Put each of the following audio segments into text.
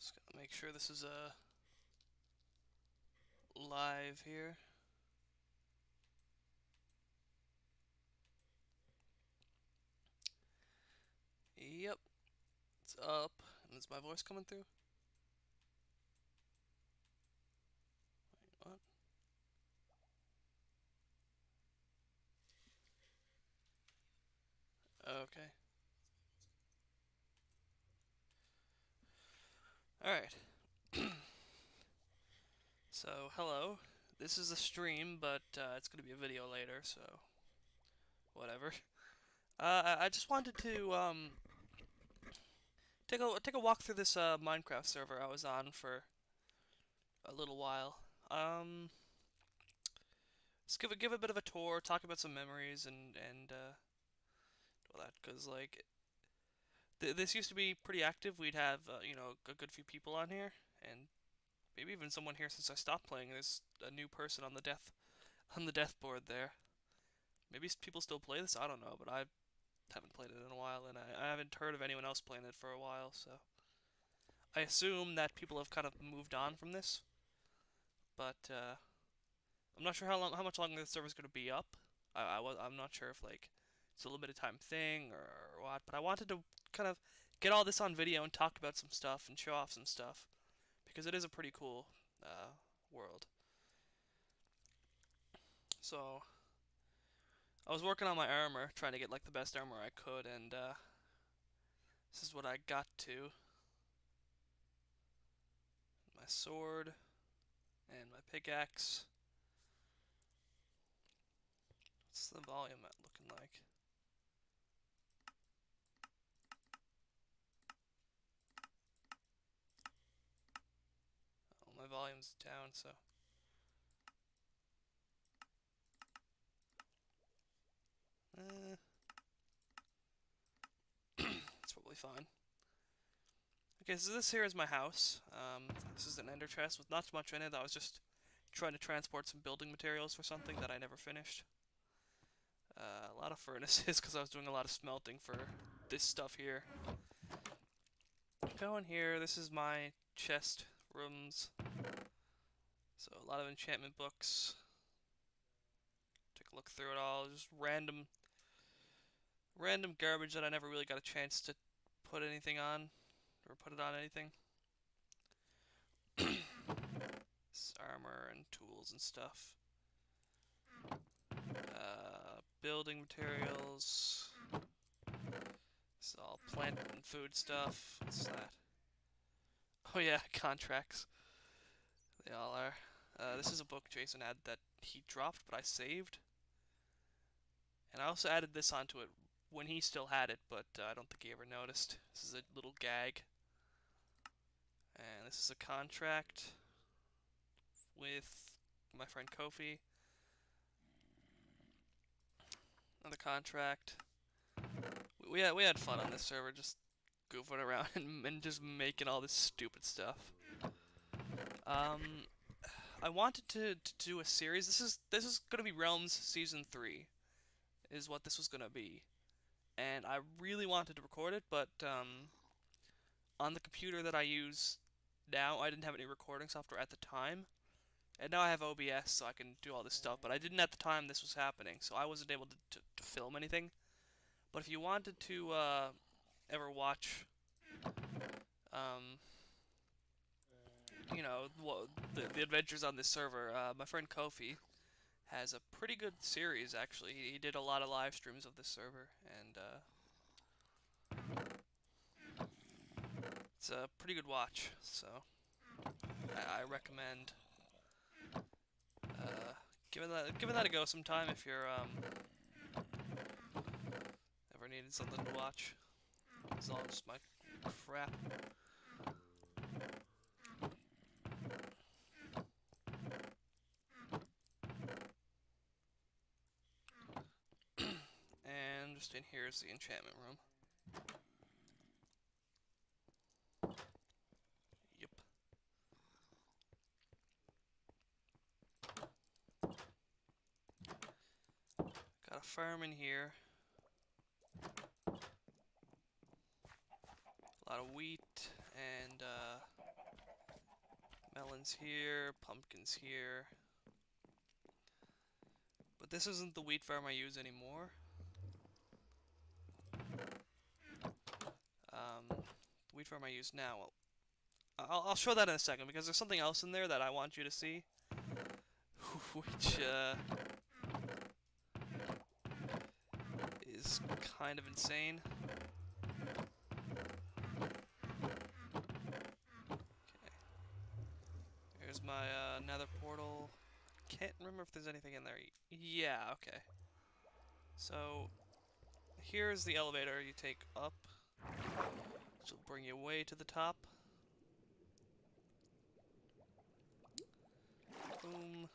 Just gotta make sure this is live here. Yep, it's up. And is my voice coming through? Wait, what? Okay. Alright. So, hello. This is a stream, but it's gonna be a video later, so whatever. I just wanted to take a walk through this Minecraft server I was on for a little while. Just give a bit of a tour, talk about some memories, and all that, cause like this used to be pretty active. We'd have a good few people on here, and maybe even someone here since I stopped playing. There's a new person on the death board there. Maybe people still play this. I don't know, but I haven't played it in a while, and I haven't heard of anyone else playing it for a while. So I assume that people have kind of moved on from this, but I'm not sure how much longer the server's going to be up. I'm not sure if like it's a limited time thing or what, but I wanted to kind of get all this on video and talk about some stuff and show off some stuff because it is a pretty cool world. So I was working on my armor, trying to get like the best armor I could, and this is what I got to. My sword and my pickaxe. What's the volume looking like? Oh, my volume's down, so. Eh, it's probably fine. Okay, so this here is my house. This is an ender chest with not much in it. I was just trying to transport some building materials for something that I never finished. A lot of furnaces because I was doing a lot of smelting for this stuff here. Go in here. This is my chest rooms. So a lot of enchantment books. Take a look through it all. Just random garbage that I never really got a chance to put anything on or put it on anything. Armor and tools and stuff. Building materials. This is all plant and food stuff. What's that? Oh yeah, contracts. They all are. This is a book Jason had that he dropped, but I saved. And I also added this onto it when he still had it, but I don't think he ever noticed. This is a little gag. And this is a contract with my friend Kofi. Another contract. We had fun on this server, just goofing around and just making all this stupid stuff. I wanted to do a series. This is gonna be Realms Season 3, is what this was gonna be, and I really wanted to record it, but on the computer that I use now, I didn't have any recording software at the time, and now I have OBS, so I can do all this stuff. But I didn't at the time this was happening, so I wasn't able to film anything. But if you wanted to ever watch, um, the adventures on this server, my friend Kofi has a pretty good series, actually. He did a lot of live streams of this server, and it's a pretty good watch, so I recommend giving that a go sometime if you're ever needed something to watch. It's all just my crap. And just in here is the enchantment room. Yep. Got a farm in here. A lot of wheat and melons here, pumpkins here. But this isn't the wheat farm I use anymore. The wheat farm I use now, well, I'll show that in a second because there's something else in there that I want you to see, which is kind of insane. Okay, here's my nether portal. Can't remember if there's anything in there. Yeah, okay. So here's the elevator you take up, which will bring you way to the top. Boom.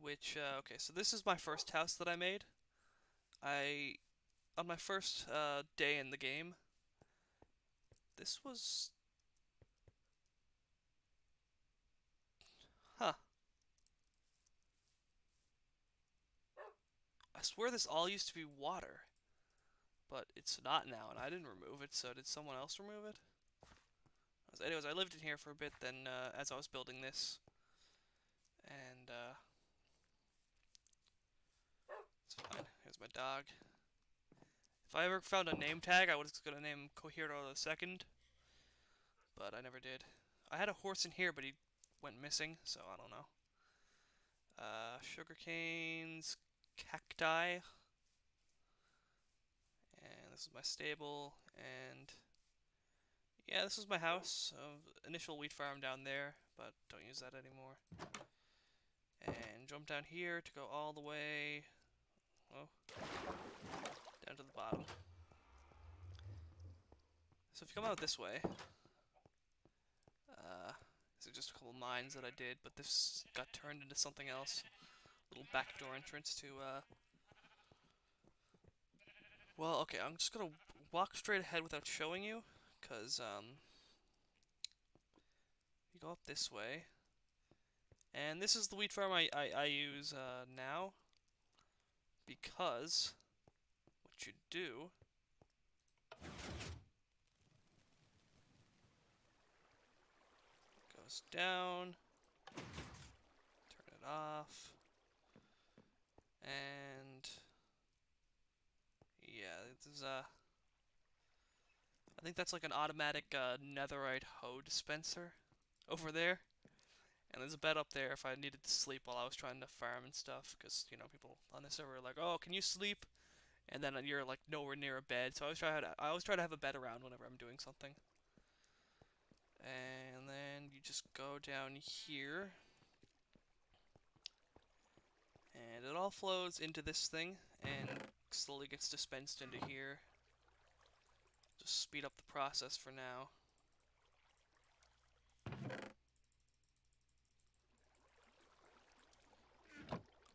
Which, okay, so this is my first house that I made. On my first day in the game, this was... Huh. I swear this all used to be water. But it's not now, and I didn't remove it, so did someone else remove it? Anyways, I lived in here for a bit then as I was building this. And, it's fine. Here's my dog. If I ever found a name tag, I was gonna name him Kohiro II, but I never did. I had a horse in here, but he went missing, so I don't know. Sugar canes, cacti, and this is my stable, and yeah, this is my house. Initial wheat farm down there, but don't use that anymore. And jump down here to go all the way, well, down to the bottom. So if you come out this way, these are just a couple mines that I did, but this got turned into something else. Little backdoor entrance to, well, okay, I'm just gonna walk straight ahead without showing you, because, you go up this way, and this is the wheat farm I use, now, because what you do goes down, turn it off, and yeah, this is I think that's like an automatic netherite hoe dispenser over there. And there's a bed up there if I needed to sleep while I was trying to farm and stuff, because, you know, people on this server are like, oh, can you sleep? And then you're like nowhere near a bed, so I always try to have a bed around whenever I'm doing something. And then you just go down here, and it all flows into this thing, and slowly gets dispensed into here. Just speed up the process for now.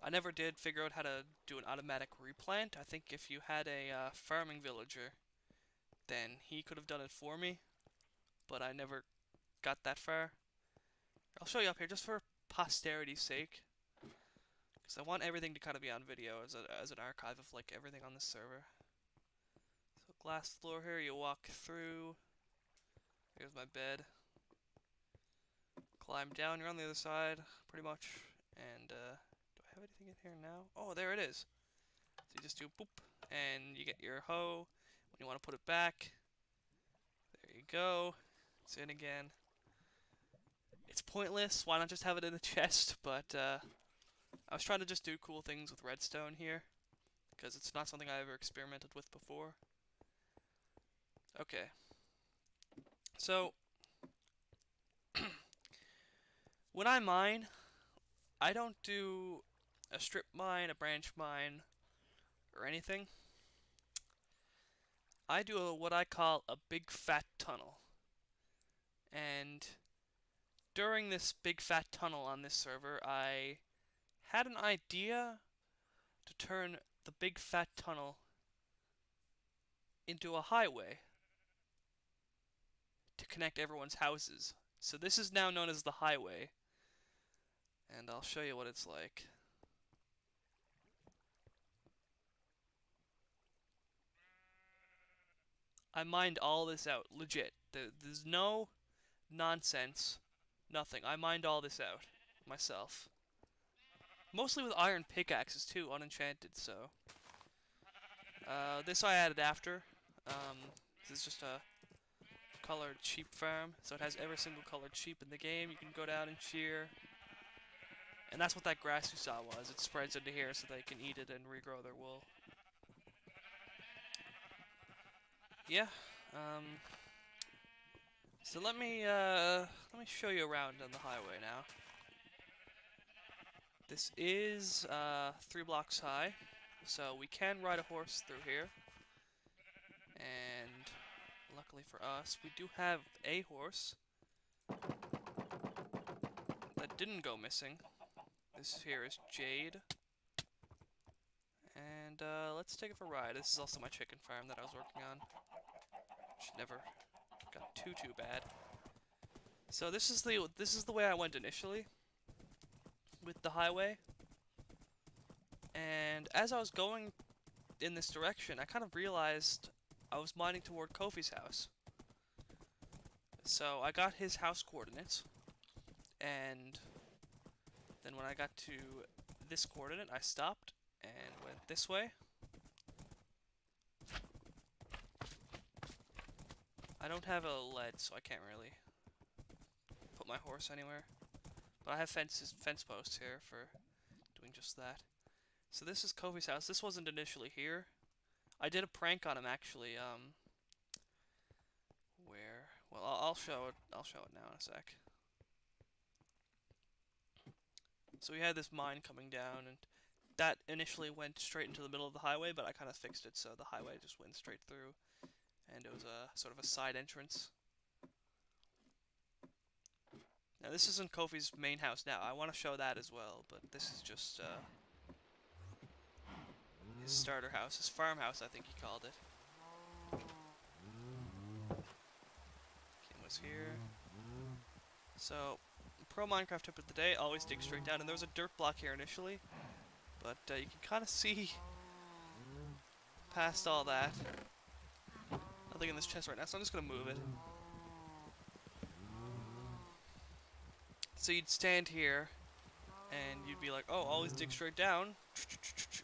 I never did figure out how to do an automatic replant. I think if you had a farming villager, then he could have done it for me, but I never got that far. I'll show you up here just for posterity's sake, because I want everything to kind of be on video as an archive of like everything on this server. So glass floor here, you walk through. Here's my bed. Climb down, you're on the other side, pretty much. And do I have anything in here now? Oh, there it is. So you just do boop, and you get your hoe. When you want to put it back, there you go. It's in again. It's pointless. Why not just have it in the chest? But I was trying to just do cool things with redstone here, because it's not something I ever experimented with before. Okay. So when I mine, I don't do a strip mine, a branch mine, or anything. I do what I call a big fat tunnel. And during this big fat tunnel on this server, I had an idea to turn the big fat tunnel into a highway to connect everyone's houses. So this is now known as the highway, and I'll show you what it's like. I mined all this out, legit. There's no nonsense. Nothing. I mined all this out myself. Mostly with iron pickaxes too, unenchanted, so. This I added after. This is just a colored sheep farm, so it has every single colored sheep in the game. You can go down and shear. And that's what that grass you saw was. It spreads into here so they can eat it and regrow their wool. Yeah. So let me show you around on the highway now. This is 3 blocks high, so we can ride a horse through here. And luckily for us, we do have a horse that didn't go missing. This here is Jade. And let's take it for a ride. This is also my chicken farm that I was working on. Which never got too bad. So this is the way I went initially with the highway. And as I was going in this direction, I kind of realized I was mining toward Kofi's house. So I got his house coordinates, and then when I got to this coordinate, I stopped and went this way. I don't have a lead, so I can't really put my horse anywhere. But I have fence posts here for doing just that. So this is Kofi's house. This wasn't initially here. I did a prank on him actually. Where? Well, I'll show it. I'll show it now in a sec. So we had this mine coming down, and that initially went straight into the middle of the highway, but I kind of fixed it so the highway just went straight through, and it was a sort of a side entrance. Now this isn't Kofi's main house now. I want to show that as well, but this is just his starter house, his farmhouse, I think he called it. Kim was here. So, pro Minecraft tip of the day, always dig straight down. And there was a dirt block here initially, but you can kind of see past all that. Nothing in this chest right now, so I'm just going to move it. So you'd stand here, and you'd be like, oh, always dig straight down,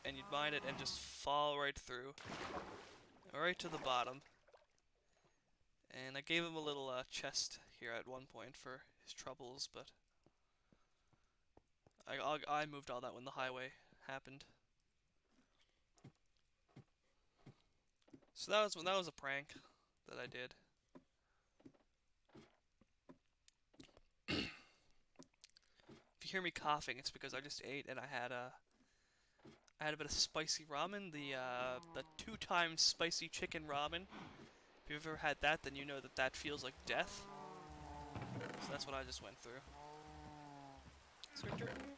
and you'd mine it and just fall right through, right to the bottom. And I gave him a little chest here at one point for his troubles, but I moved all that when the highway happened. So that was a prank that I did. If you hear me coughing, it's because I just ate and I had a bit of spicy ramen, the 2 times spicy chicken ramen. If you've ever had that, then you know that that feels like death. So that's what I just went through. Is there dirt in here?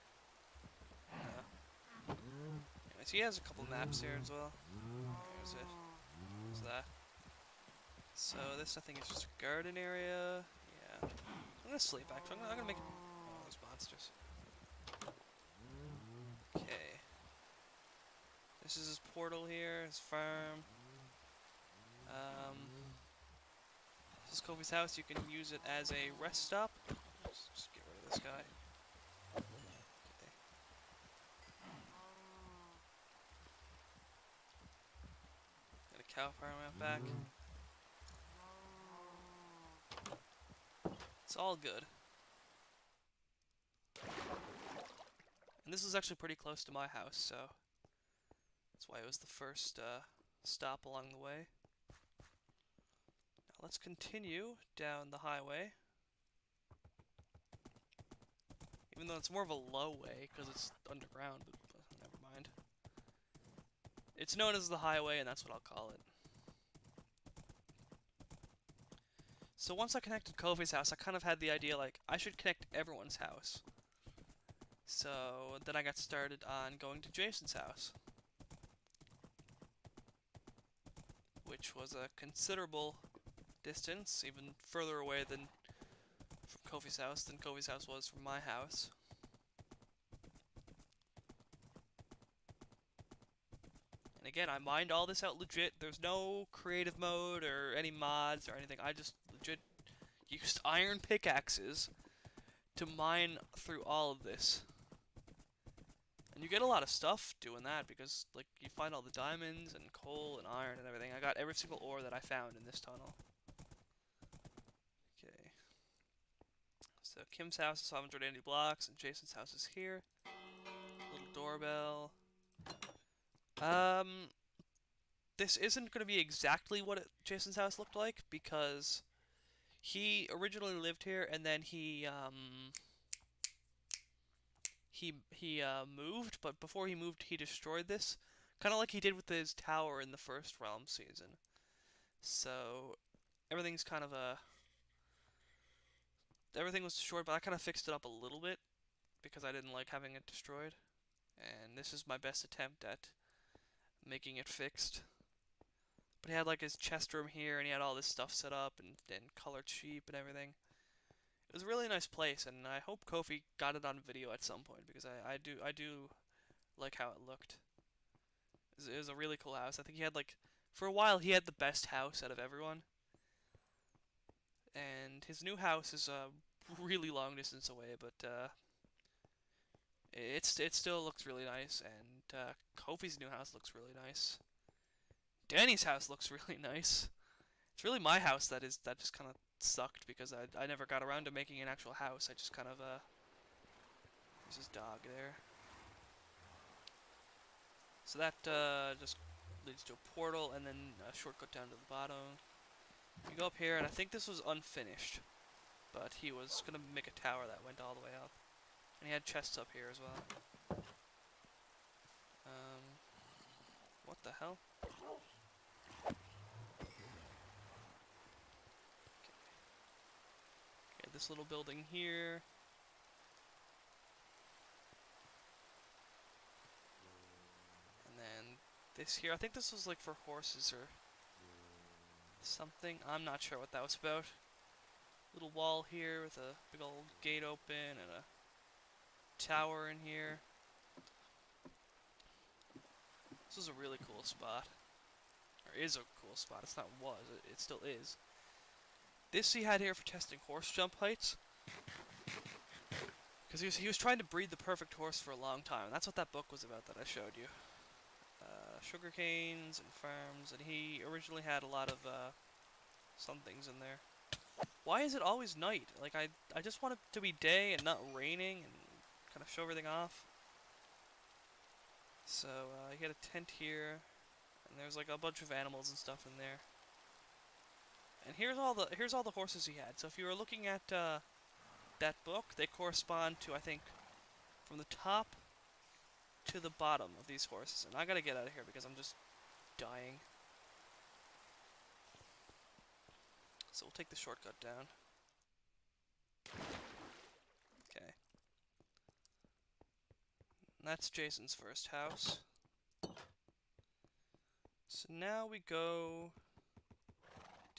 No. Anyways, he has a couple maps here as well. There's it. There's that. So this, I think, is just a garden area. Yeah. I'm gonna sleep, actually. I'm gonna make it... Oh, those monsters. Okay. This is his portal here, his farm. This is Kofi's house. You can use it as a rest stop. Just get rid of this guy. Okay. Got a cow farm out back. It's all good. And this is actually pretty close to my house, so that's why it was the first stop along the way. Now let's continue down the highway. Even though it's more of a low way because it's underground, but never mind. It's known as the highway, and that's what I'll call it. So once I connected Kofi's house, I kind of had the idea, like, I should connect everyone's house. So then I got started on going to Jason's house, which was a considerable distance, even further away than from Kofi's house was from my house. And again, I mined all this out legit. There's no creative mode or any mods or anything. I just legit used iron pickaxes to mine through all of this. And you get a lot of stuff doing that because, like, you find all the diamonds and coal and iron and everything. I got every single ore that I found in this tunnel. Okay. So Kim's house is 580 blocks, and Jason's house is here. Little doorbell. This isn't going to be exactly what Jason's house looked like because he originally lived here and then he moved, but before he moved, he destroyed this, kind of like he did with his tower in the first Realm season. So everything's kind of everything was destroyed, but I kind of fixed it up a little bit because I didn't like having it destroyed. And this is my best attempt at making it fixed. But he had like his chest room here, and he had all this stuff set up and colored sheep and everything. It was a really nice place, and I hope Kofi got it on video at some point because I do like how it looked. It was a really cool house. I think he had like for a while he had the best house out of everyone. And his new house is a really long distance away, but it still looks really nice. And Kofi's new house looks really nice. Danny's house looks really nice. It's really my house that just kind of sucked because I never got around to making an actual house. I just kind of there's his dog there. So that just leads to a portal and then a shortcut down to the bottom. You go up here, and I think this was unfinished, but he was gonna make a tower that went all the way up, and he had chests up here as well. What the hell? Okay, this little building here. And then this here, I think this was like for horses or something. I'm not sure what that was about. Little wall here with a big old gate open and a tower in here. This is a really cool spot. Or is a cool spot. It's not was, it still is. This he had here for testing horse jump heights. Because he was trying to breed the perfect horse for a long time. That's what that book was about that I showed you. Sugar canes and farms, and he originally had a lot of some things in there. Why is it always night? Like I just want it to be day and not raining and kind of show everything off. So he had a tent here, and there's like a bunch of animals and stuff in there. And here's all the horses he had. So if you were looking at that book, they correspond to, I think, from the top to the bottom of these horses. And I gotta get out of here because I'm just dying. So we'll take the shortcut down. Okay. And that's Jason's first house. So now we go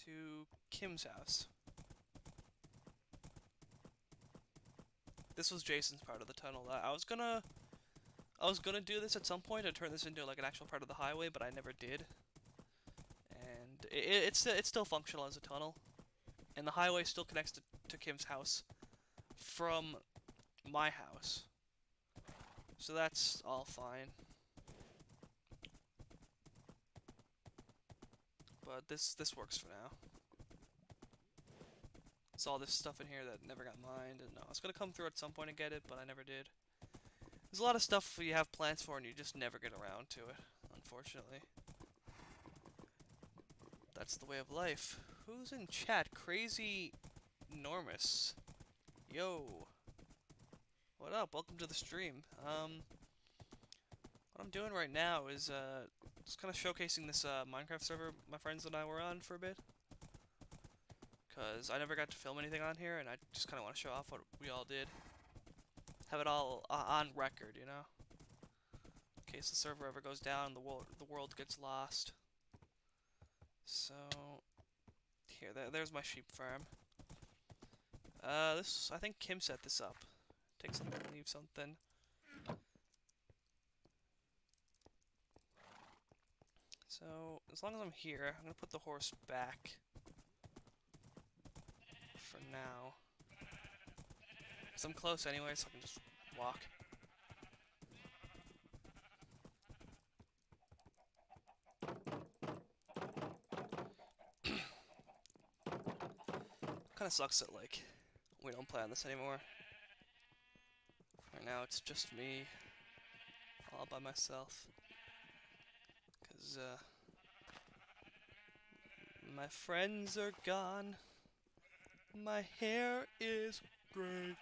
to Kim's house. This was Jason's part of the tunnel. I was gonna do this at some point and turn this into like an actual part of the highway, but I never did. And it's still functional as a tunnel, and the highway still connects to Kim's house from my house, so that's all fine. But this works for now. It's all this stuff in here that never got mined, and I was gonna come through at some point and get it, but I never did. There's a lot of stuff you have plans for and you just never get around to it, unfortunately. That's the way of life. Who's in chat? Crazy Enormous. Yo. What up? Welcome to the stream. What I'm doing right now is just kind of showcasing this Minecraft server my friends and I were on for a bit. Because I never got to film anything on here, and I just kind of want to show off what we all did. Have it all on record, you know? In case the server ever goes down, the world gets lost. So, here, there's my sheep farm. I think Kim set this up. Take something, leave something. So, as long as I'm here, I'm gonna put the horse back. For now. 'Cause I'm close anyway, so I can just walk. Kinda sucks that, like, we don't play on this anymore. Right now it's just me, all by myself. 'Cause, my friends are gone. My hair is gray.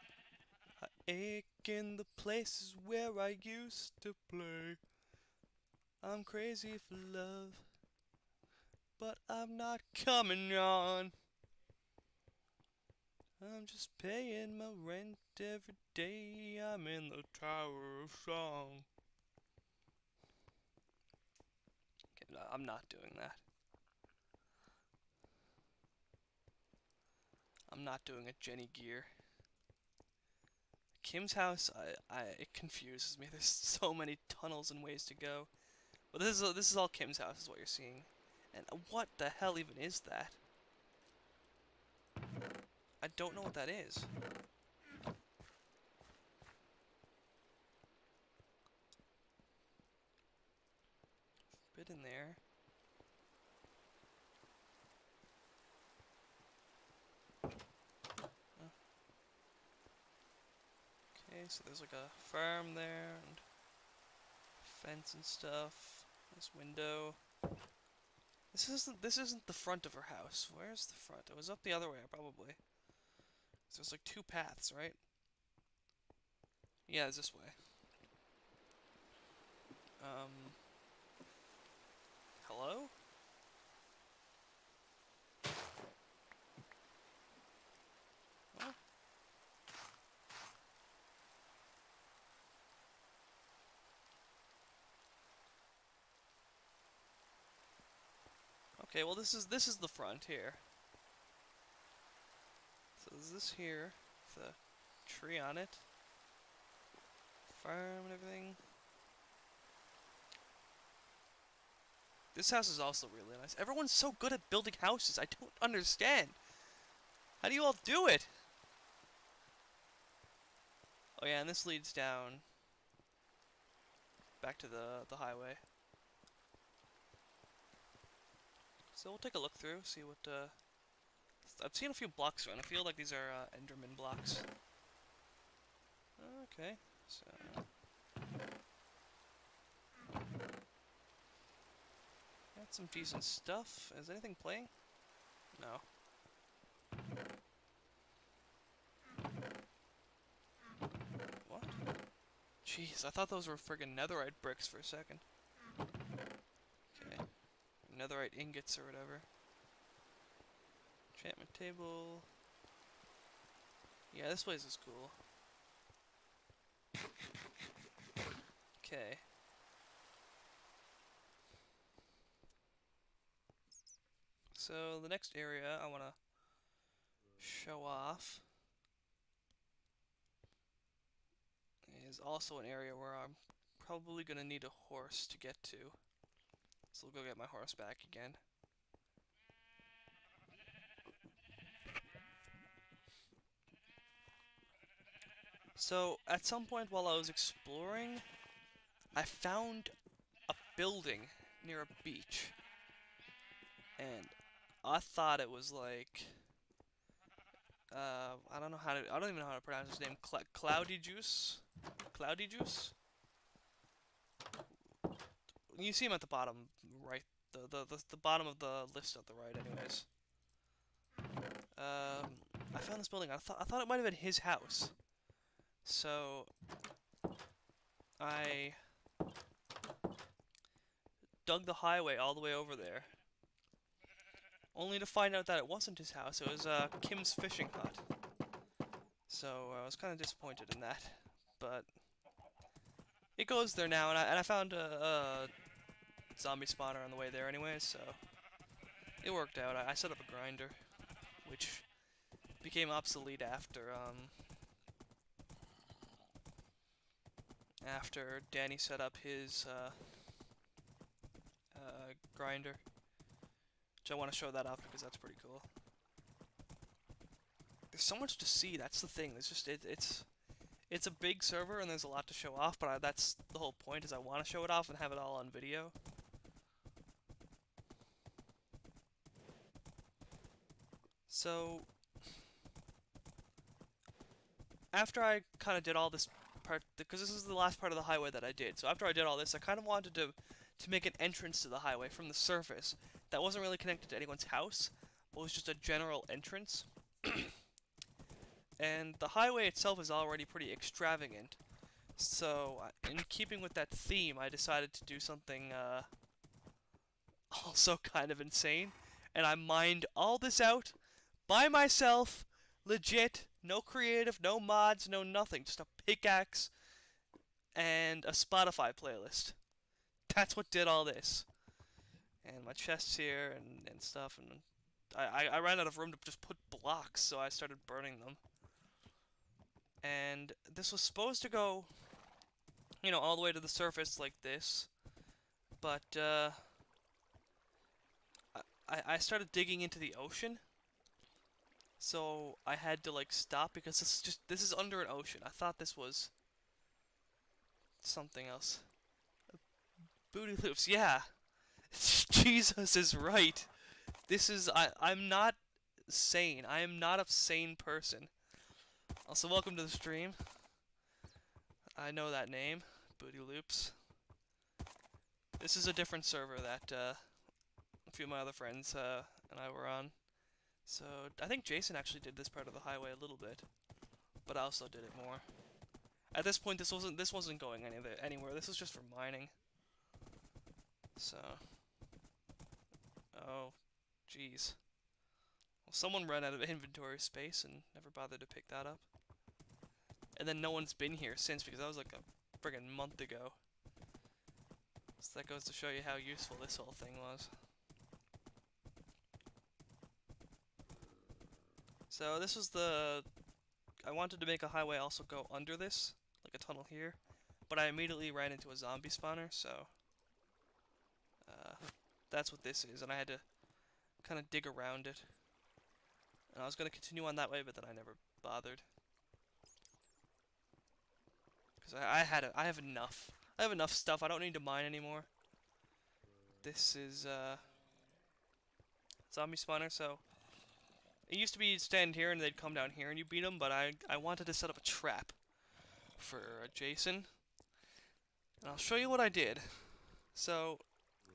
I ache in the places where I used to play. I'm crazy for love, but I'm not coming on. I'm just paying my rent every day. I'm in the Tower of Song. Okay, no, I'm not doing that. I'm not doing a Jenny Gear. Kim's house, it confuses me. There's so many tunnels and ways to go. But this is all Kim's house, is what you're seeing. And what the hell even is that? I don't know what that is. Bit in there. Okay, so there's like a farm there and fence and stuff. This window. This isn't the front of her house. Where's the front? It was up the other way, probably. So there's like two paths, right? Yeah, it's this way. Hello? What? Okay, well this is the front here. So there's this here, with a tree on it. Farm and everything. This house is also really nice. Everyone's so good at building houses. I don't understand. How do you all do it? Oh yeah, and this leads down back to the highway. So we'll take a look through, see what I've seen a few blocks around. I feel like these are Enderman blocks. Okay, so got some decent stuff. Is anything playing? No. What? Jeez, I thought those were friggin' netherite bricks for a second. Okay. Netherite ingots or whatever. Enchantment table. Yeah, this place is cool. Okay. So the next area I want to show off is also an area where I'm probably going to need a horse to get to. So we'll go get my horse back again. So at some point while I was exploring, I found a building near a beach. And I thought it was like I don't even know how to pronounce his name. Cloudy Juice? Cloudy Juice? You see him at the bottom right, the bottom of the list at the right anyways. I found this building. I thought it might have been his house. So I dug the highway all the way over there, only to find out that it wasn't his house. It was Kim's fishing hut. So I was kind of disappointed in that, but it goes there now, and I found a zombie spawner on the way there anyways, so it worked out. I set up a grinder, which became obsolete after Danny set up his grinder, which I want to show that off because that's pretty cool. there's so much to see. That's the thing. It's just it's a big server and there's a lot to show off. But that's the whole point. Is I want to show it off and have it all on video. So after I kind of did all this part, because this is the last part of the highway that I did. So after I did all this, I kind of wanted to make an entrance to the highway from the surface that wasn't really connected to anyone's house, but was just a general entrance. And the highway itself is already pretty extravagant. So, in keeping with that theme, I decided to do something also kind of insane. And I mined all this out by myself, legit, no creative, no mods, no nothing, just a pickaxe and a Spotify playlist. That's what did all this. And my chest's here and stuff, and I ran out of room to just put blocks, so I started burning them. And this was supposed to go, you know, all the way to the surface like this, but I started digging into the ocean, so I had to like stop because this is under an ocean. I thought this was something else. Booty loops, yeah. Jesus is right. I'm not sane. I am not a sane person. Also, welcome to the stream. I know that name, Booty Loops. This is a different server that a few of my other friends and I were on. So I think Jason actually did this part of the highway a little bit, but I also did it more. At this point, this wasn't going anywhere. This was just for mining. So, oh, jeez. Well, someone ran out of inventory space and never bothered to pick that up. And then no one's been here since because that was like a friggin' month ago. So that goes to show you how useful this whole thing was. So this was I wanted to make a highway also go under this, like a tunnel here, but I immediately ran into a zombie spawner, so that's what this is, and I had to kind of dig around it. And I was going to continue on that way, but then I never bothered. Because I have enough. I have enough stuff. I don't need to mine anymore. This is zombie spawner. So it used to be you'd stand here and they'd come down here and you beat them, but I wanted to set up a trap for Jason. And I'll show you what I did. So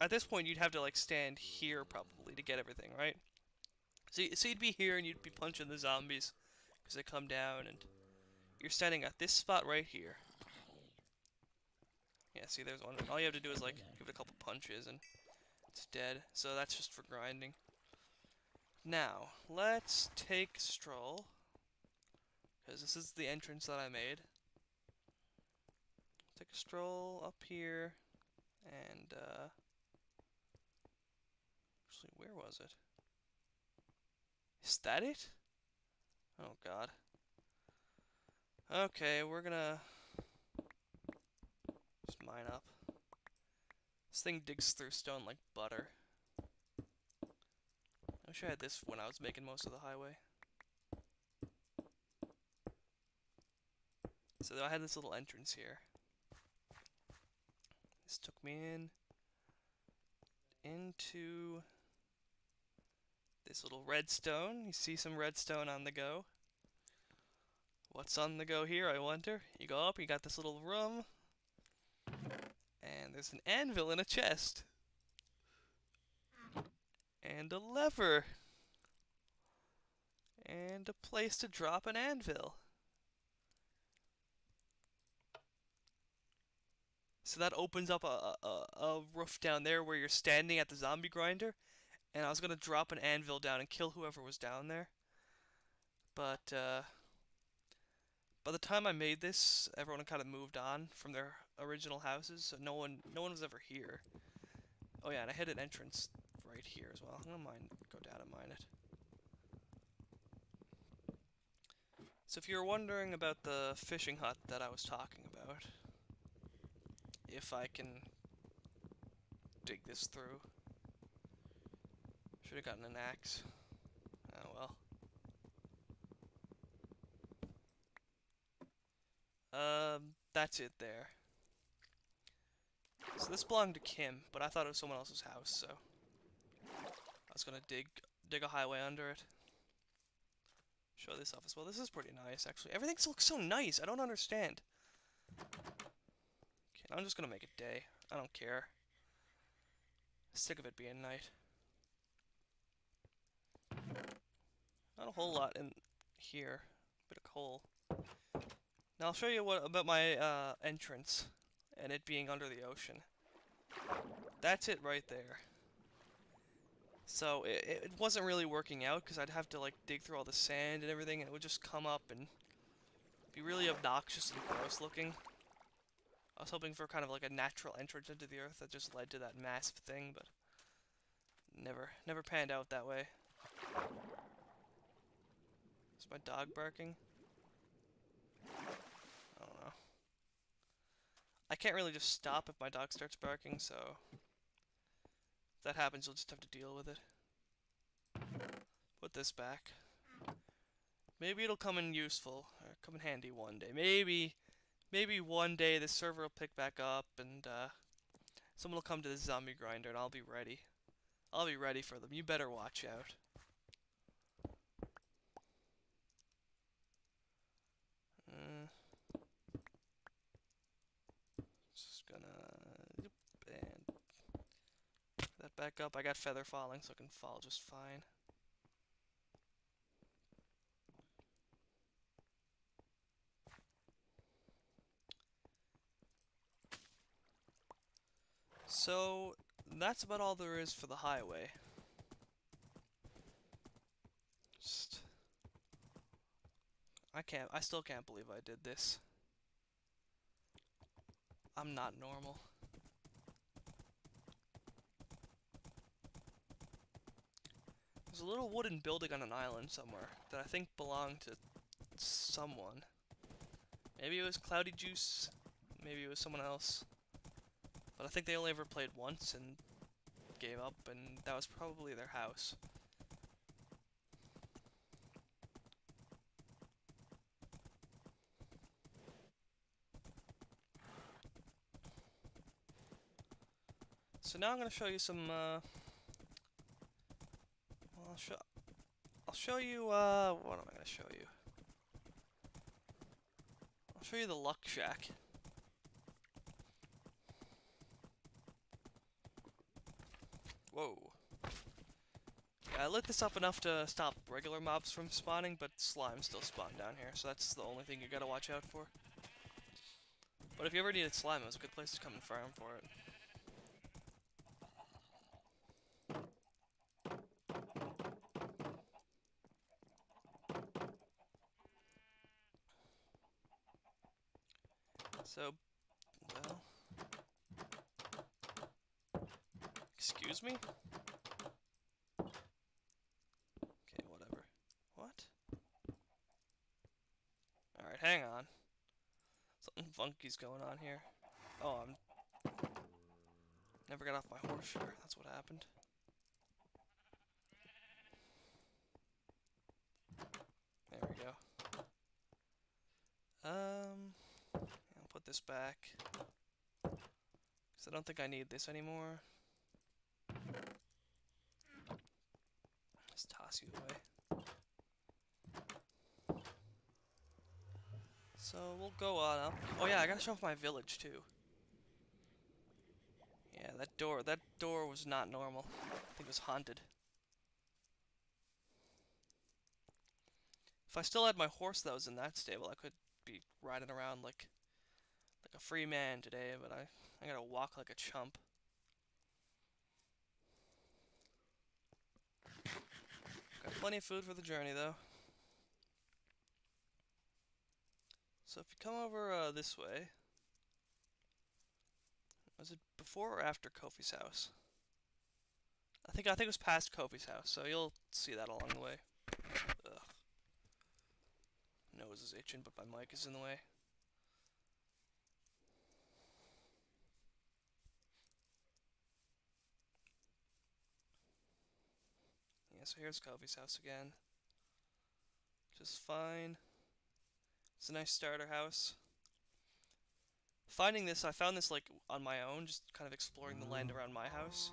at this point you'd have to like stand here probably to get everything, right? So you'd be here and you'd be punching the zombies because they come down, and you're standing at this spot right here. Yeah, see, there's one. All you have to do is like give it a couple punches and it's dead. So that's just for grinding. Now let's take stroll, because this is the entrance that I made. Take a stroll up here, and actually, where was it? Is that it? Oh god. Okay, we're gonna just mine up. This thing digs through stone like butter. I wish I had this when I was making most of the highway. So I had this little entrance here. This took me into this little redstone. You see some redstone on the go. What's on the go here, I wonder? You go up, you got this little room, and there's an anvil in a chest. And a lever. And a place to drop an anvil. So that opens up a roof down there where you're standing at the zombie grinder. And I was gonna drop an anvil down and kill whoever was down there. But by the time I made this, everyone kind of moved on from their original houses, so no one was ever here. Oh yeah, and I had an entrance right here as well. I'm gonna go down and mine it. So if you're wondering about the fishing hut that I was talking about, if I can dig this through, should have gotten an axe. Oh well. That's it there. So this belonged to Kim, but I thought it was someone else's house, so I was gonna dig a highway under it. Show this off as well. This is pretty nice, actually. Everything looks so nice. I don't understand. Okay, I'm just gonna make it day. I don't care. Sick of it being night. Not a whole lot in here. Bit of coal. Now I'll show you what about my entrance and it being under the ocean. That's it right there. So it wasn't really working out because I'd have to like dig through all the sand and everything, and it would just come up and be really obnoxious and gross looking. I was hoping for kind of like a natural entrance into the earth that just led to that massive thing, but never panned out that way. Is my dog barking? I don't know. I can't really just stop if my dog starts barking, so if that happens, you'll just have to deal with it. Put this back. Maybe it'll come in useful, or come in handy one day. Maybe one day this server will pick back up and someone will come to the zombie grinder and I'll be ready. I'll be ready for them. You better watch out. Just gonna and put that back up. I got feather falling, so I can fall just fine. So that's about all there is for the highway. Just I still can't believe I did this. I'm not normal. There's a little wooden building on an island somewhere that I think belonged to someone. Maybe it was Cloudy Juice, maybe it was someone else. But I think they only ever played once and gave up, and that was probably their house. So now I'm going to show you some, well, I'll show you, what am I going to show you? I'll show you the luck shack. Whoa. Yeah, I lit this up enough to stop regular mobs from spawning, but slime still spawn down here, so that's the only thing you gotta watch out for. But if you ever needed slime, it was a good place to come and farm for it. So, well... Excuse me? Okay, whatever. What? Alright, hang on. Something funky's going on here. Oh, I'm... Never got off my horse, sure. That's what happened. There we go. I'll put this back. Because I don't think I need this anymore. Just toss you away. So we'll go on up. Oh yeah, I gotta show off my village too. Yeah, that door was not normal. I think it was haunted. If I still had my horse that was in that stable, I could be riding around like a free man today, but I gotta walk like a chump. Got plenty of food for the journey though. So if you come over this way, was it before or after Kofi's house? I think it was past Kofi's house, so you'll see that along the way. Ugh. Nose is itching, but my mic is in the way. Yeah, so here's Kofi's house again. Just fine. It's a nice starter house. Finding this, I found this like on my own, just kind of exploring the land around my house,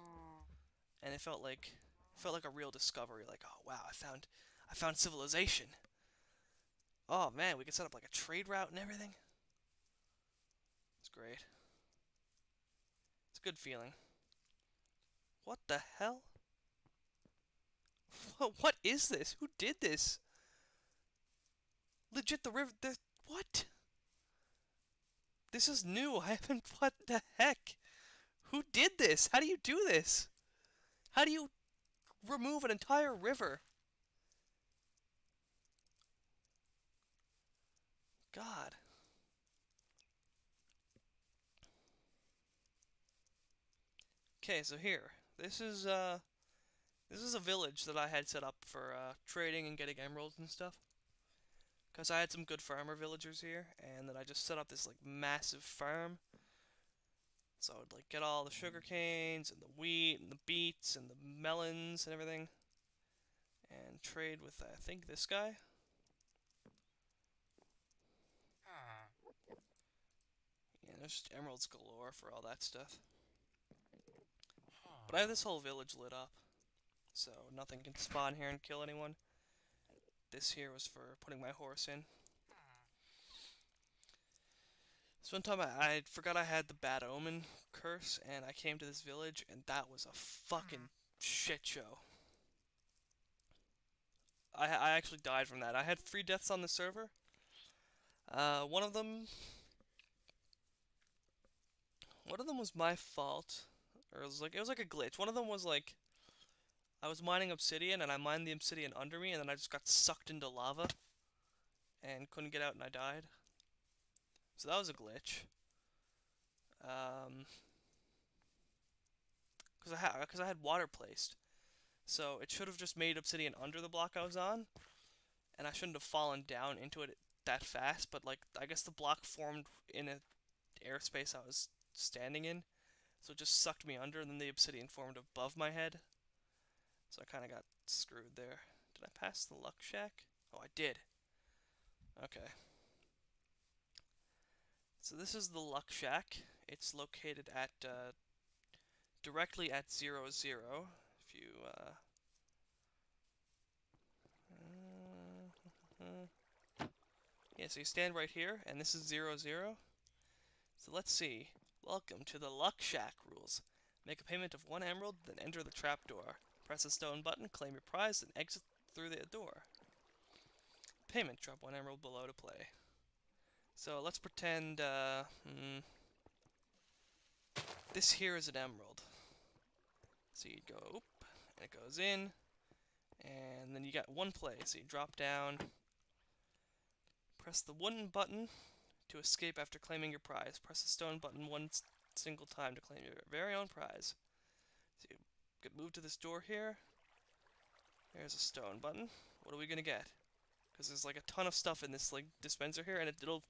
and it felt like a real discovery. Like, oh wow, I found civilization. Oh man, we could set up like a trade route and everything. It's great. It's a good feeling. What the hell? What is this? Who did this? Legit, the river. What? This is new. I haven't. What the heck? Who did this? How do you do this? How do you remove an entire river? God. Okay, so here. This is a village that I had set up for trading and getting emeralds and stuff. Cause I had some good farmer villagers here, and then I just set up this like massive farm. So I would like get all the sugar canes and the wheat and the beets and the melons and everything, and trade with I think this guy. Yeah, there's just emeralds galore for all that stuff. But I have this whole village lit up, so nothing can spawn here and kill anyone. This here was for putting my horse in. So one time I forgot I had the bad omen curse, and I came to this village, and that was a fucking shit show. I actually died from that. I had 3 deaths on the server. One of them, was my fault, or it was like a glitch. One of them was like I was mining obsidian, and I mined the obsidian under me, and then I just got sucked into lava and couldn't get out, and I died. So that was a glitch. Um, because I had water placed. So it should have just made obsidian under the block I was on, and I shouldn't have fallen down into it that fast, but like I guess the block formed in a airspace I was standing in, so it just sucked me under, and then the obsidian formed above my head. So I kind of got screwed there. Did I pass the luck shack? Oh, I did. Okay. So this is the luck shack. It's located at directly at 0, 0. If you yeah, so you stand right here, and this is 0, 0. So let's see. Welcome to the Luck Shack rules. Make a payment of 1 emerald, then enter the trapdoor. Press the stone button, claim your prize, and exit through the door. Payment, drop 1 emerald below to play. So let's pretend, this here is an emerald. So you go, oop, and it goes in, and then you got 1 play. So you drop down, press the wooden button to escape after claiming your prize. Press the stone button 1 single time to claim your very own prize. So you could move to this door here. There's a stone button. What are we gonna get? Because there's like a ton of stuff in this like dispenser here, and it'll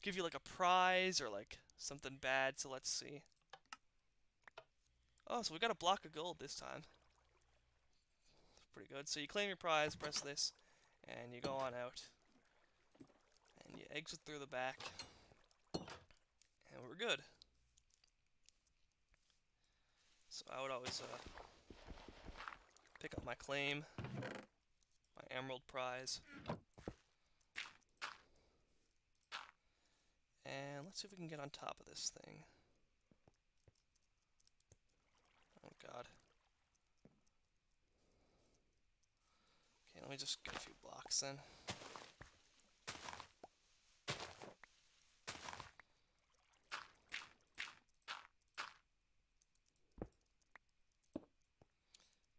give you like a prize or like something bad. So let's see. Oh, so we got a block of gold this time. Pretty good. So you claim your prize, press this, and you go on out. And you exit through the back. And we're good. So I would always pick up my claim, my emerald prize. And let's see if we can get on top of this thing. Oh god. Okay, let me just get a few blocks then.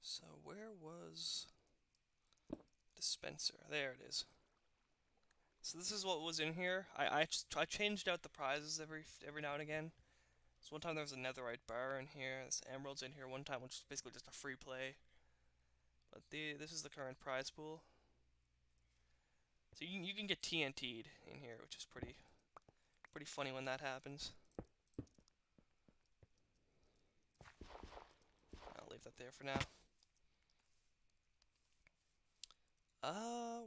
So where was dispenser? There it is. So this is what was in here. I changed out the prizes every now and again. So one time there was a netherite bar in here. There's emeralds in here one time, which is basically just a free play. But this is the current prize pool. So you can get TNT'd in here, which is pretty funny when that happens. I'll leave that there for now.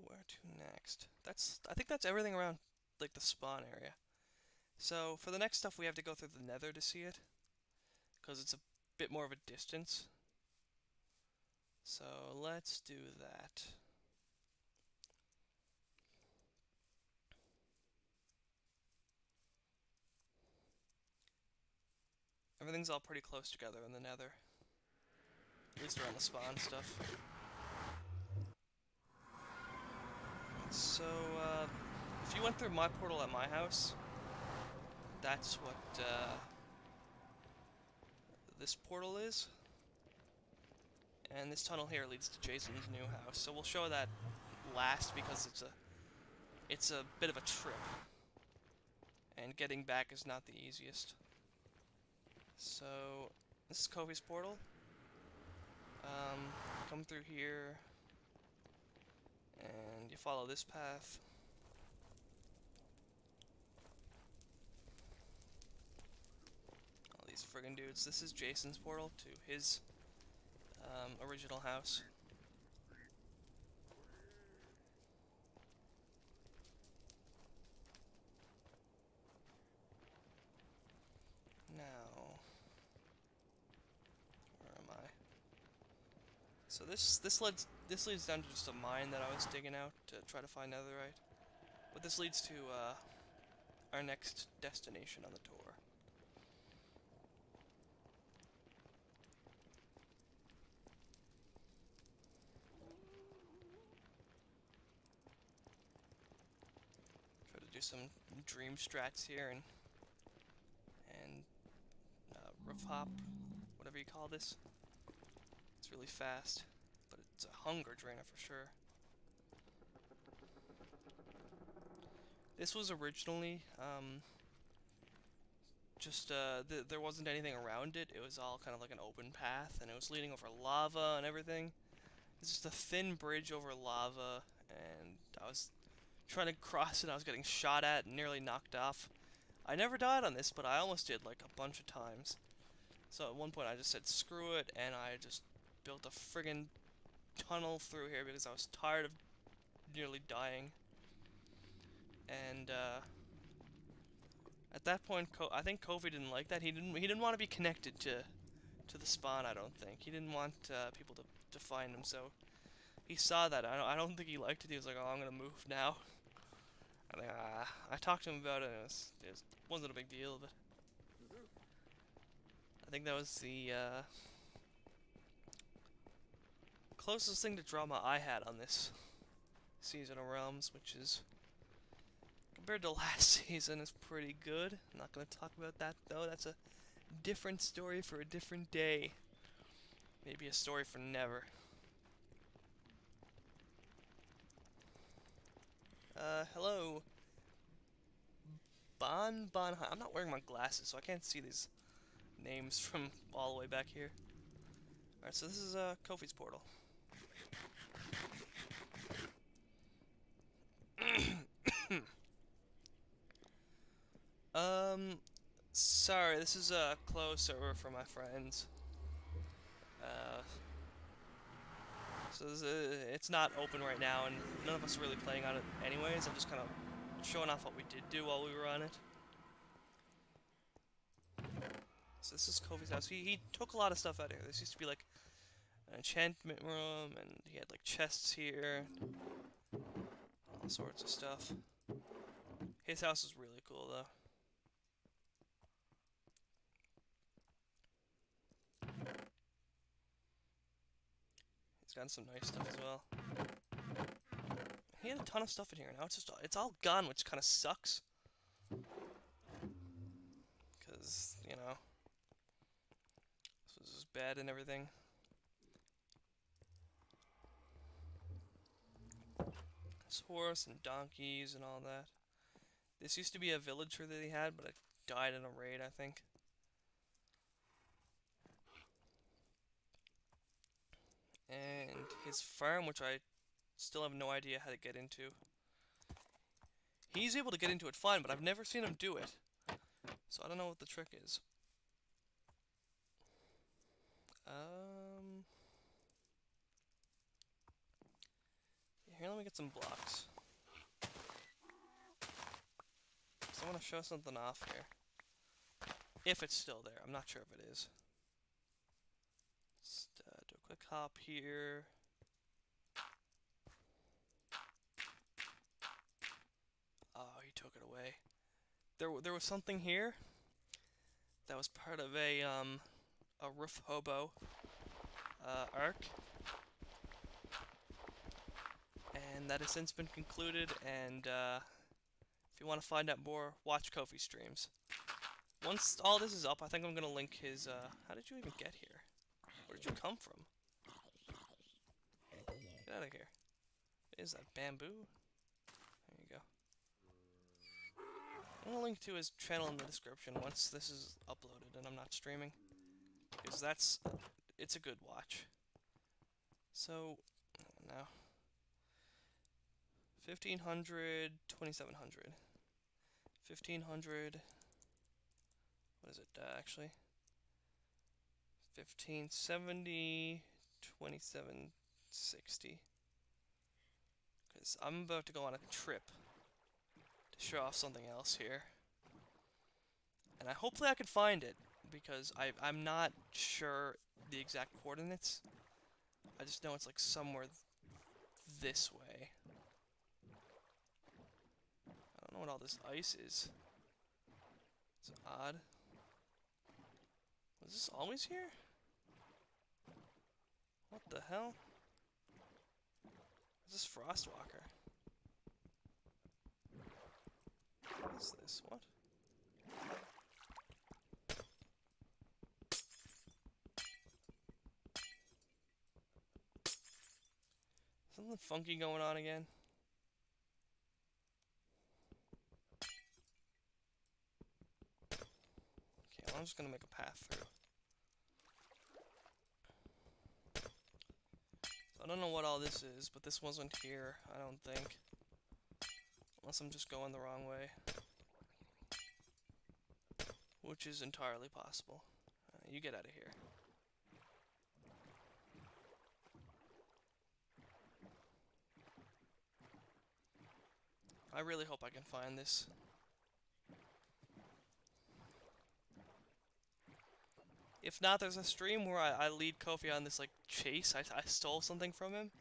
Where to next? I think that's everything around like the spawn area. So for the next stuff, we have to go through the Nether to see it, because it's a bit more of a distance. So let's do that. Everything's all pretty close together in the Nether, at least around the spawn stuff. So, if you went through my portal at my house, that's what this portal is. And this tunnel here leads to Jason's new house. So we'll show that last because it's a bit of a trip. And getting back is not the easiest. So, this is Kofi's portal. Come through here, and you follow this path. All these friggin' dudes. This is Jason's portal to his original house. Now, where am I? So this leads down to just a mine that I was digging out to try to find netherite. But this leads to our next destination on the tour. Try to do some dream strats here and roof hop, whatever you call this. It's really fast, but it's a hunger drainer for sure. This was originally just there wasn't anything around it. It was all kind of like an open path, and it was leading over lava and everything. It's just a thin bridge over lava, and I was trying to cross it. I was getting shot at and nearly knocked off. I never died on this, but I almost did like a bunch of times. So at one point I just said screw it, and I just built a friggin' tunnel through here because I was tired of nearly dying. And at that point, I think Kofi didn't like that. He didn't want to be connected to the spawn. I don't think he didn't want people to find him. So he saw that. I don't think he liked it. He was like, "Oh, I'm gonna move now." I think I talked to him about it. And it wasn't a big deal, but I think that was the closest thing to drama I had on this season of Realms, which is, compared to last season, is pretty good. I'm not going to talk about that though. That's a different story for a different day. Maybe a story for never. Hello. Bon. I'm not wearing my glasses, so I can't see these names from all the way back here. Alright, so this is Kofi's portal. Sorry, this is a closed server for my friends. So it's not open right now, and none of us are really playing on it anyways. I'm just kind of showing off what we did do while we were on it. So this is Kofi's house. He took a lot of stuff out of here. This used to be like an enchantment room, and he had like chests here, all sorts of stuff. His house is really cool though. He's got some nice stuff as well. He had a ton of stuff in here. Now it's all gone, which kind of sucks. Because, you know, this was his bed and everything. His horse and donkeys and all that. This used to be a villager that he had, but it died in a raid, I think. And his farm, which I still have no idea how to get into. He's able to get into it fine, but I've never seen him do it. So I don't know what the trick is. Here, let me get some blocks. So I want to show something off here. If it's still there. I'm not sure if it is. Just do a quick hop here. Oh, he took it away. There was something here that was part of a roof hobo arc, and that has since been concluded. And if you want to find out more, watch Kofi streams. Once all this is up, I think I'm gonna link his. How did you even get here? Where did you come from? Get out of here. Is that bamboo? There you go. I'm gonna link to his channel in the description once this is uploaded and I'm not streaming, because it's a good watch. So now 1500, 2700, 1500. What is it actually? 1570, 2760. Because I'm about to go on a trip to show off something else here. And hopefully I can find it, because I'm not sure the exact coordinates. I just know it's like somewhere this way. I don't know what all this ice is. It's odd. Was this always here? What the hell? Is this Frostwalker? What is this? What? Something funky going on again? Okay, well, I'm just gonna make a path through. I don't know what all this is, but this wasn't here, I don't think. Unless I'm just going the wrong way. Which is entirely possible. You get out of here. I really hope I can find this. If not, there's a stream where I lead Kofi on this like chase. I stole something from him,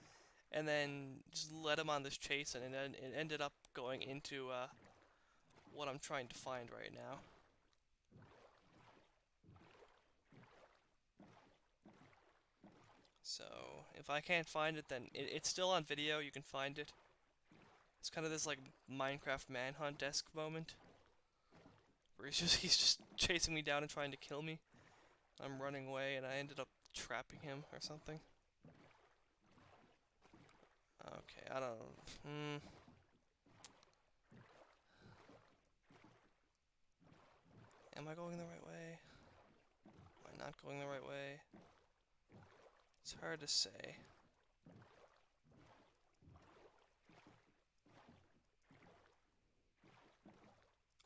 and then just led him on this chase, and it ended up going into what I'm trying to find right now. So if I can't find it, then it's still on video. You can find it. It's kind of this like Minecraft manhunt-esque moment, where he's just chasing me down and trying to kill me. I'm running away, and I ended up trapping him or something. Okay, I don't. Am I going the right way? Am I not going the right way? It's hard to say.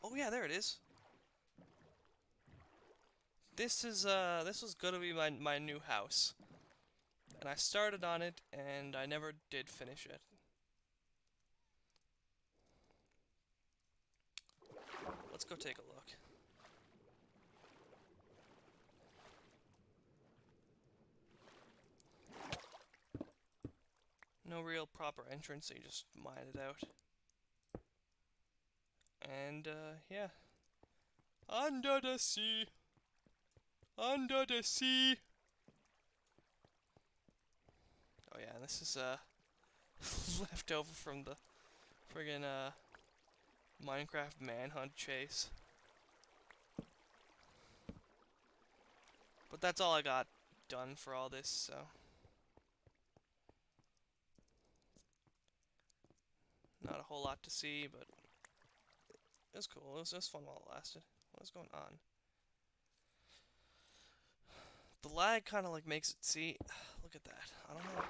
Oh yeah, there it is. This was gonna be my new house. And I started on it, and I never did finish it. Let's go take a look. No real proper entrance, so you just mine it out. And, yeah. Under the sea! Under the sea! Oh yeah, and this is, left over from the friggin', Minecraft manhunt chase. But that's all I got done for all this, so. Not a whole lot to see, but it was cool. It was fun while it lasted. What is going on? The lag kind of like makes it see. Look at that. I don't know.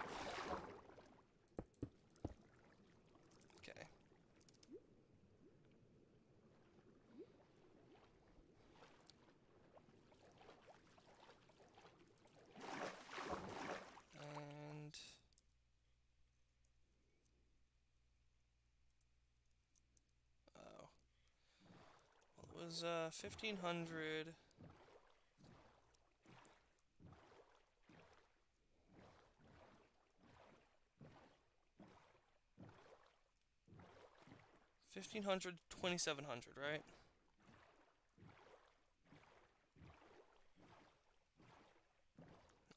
Okay. And oh. was 1500. 1500, 2700, right?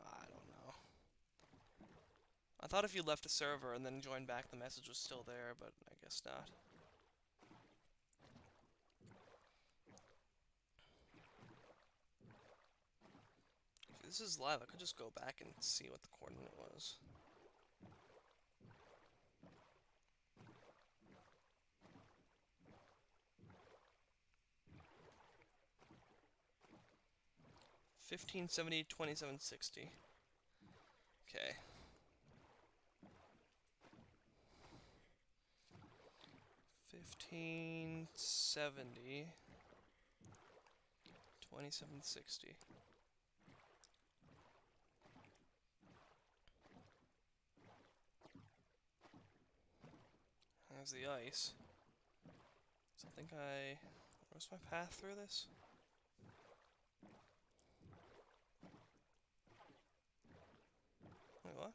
I don't know. I thought if you left the server and then joined back, the message was still there, but I guess not. If this is live, I could just go back and see what the coordinate was. $15.70, $27.60. Okay. 1570, 2760. There's the ice. So I think where's my path through this? Wait, what?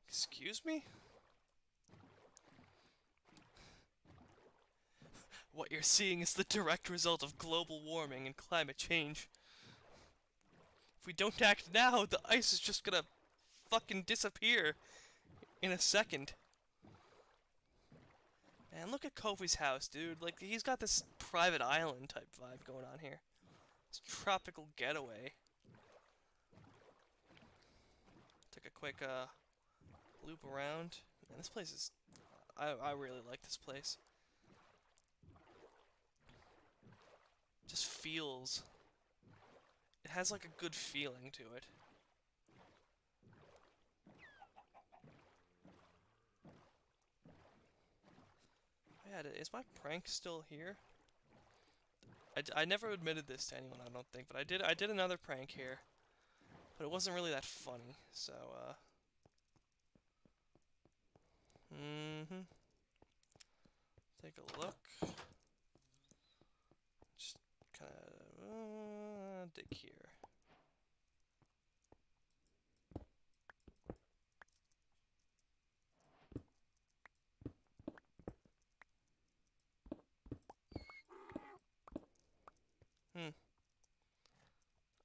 Excuse me? What you're seeing is the direct result of global warming and climate change. If we don't act now, the ice is just gonna fucking disappear in a second. Man, look at Kofi's house, dude. Like, he's got this private island type vibe going on here. It's tropical getaway. Took a quick, loop around. Man, this place is... I really like this place. Just feels... It has, like, a good feeling to it. Yeah, is my prank still here? I never admitted this to anyone, I don't think, but I did another prank here. But it wasn't really that funny, so, take a look. Just kinda, dig here.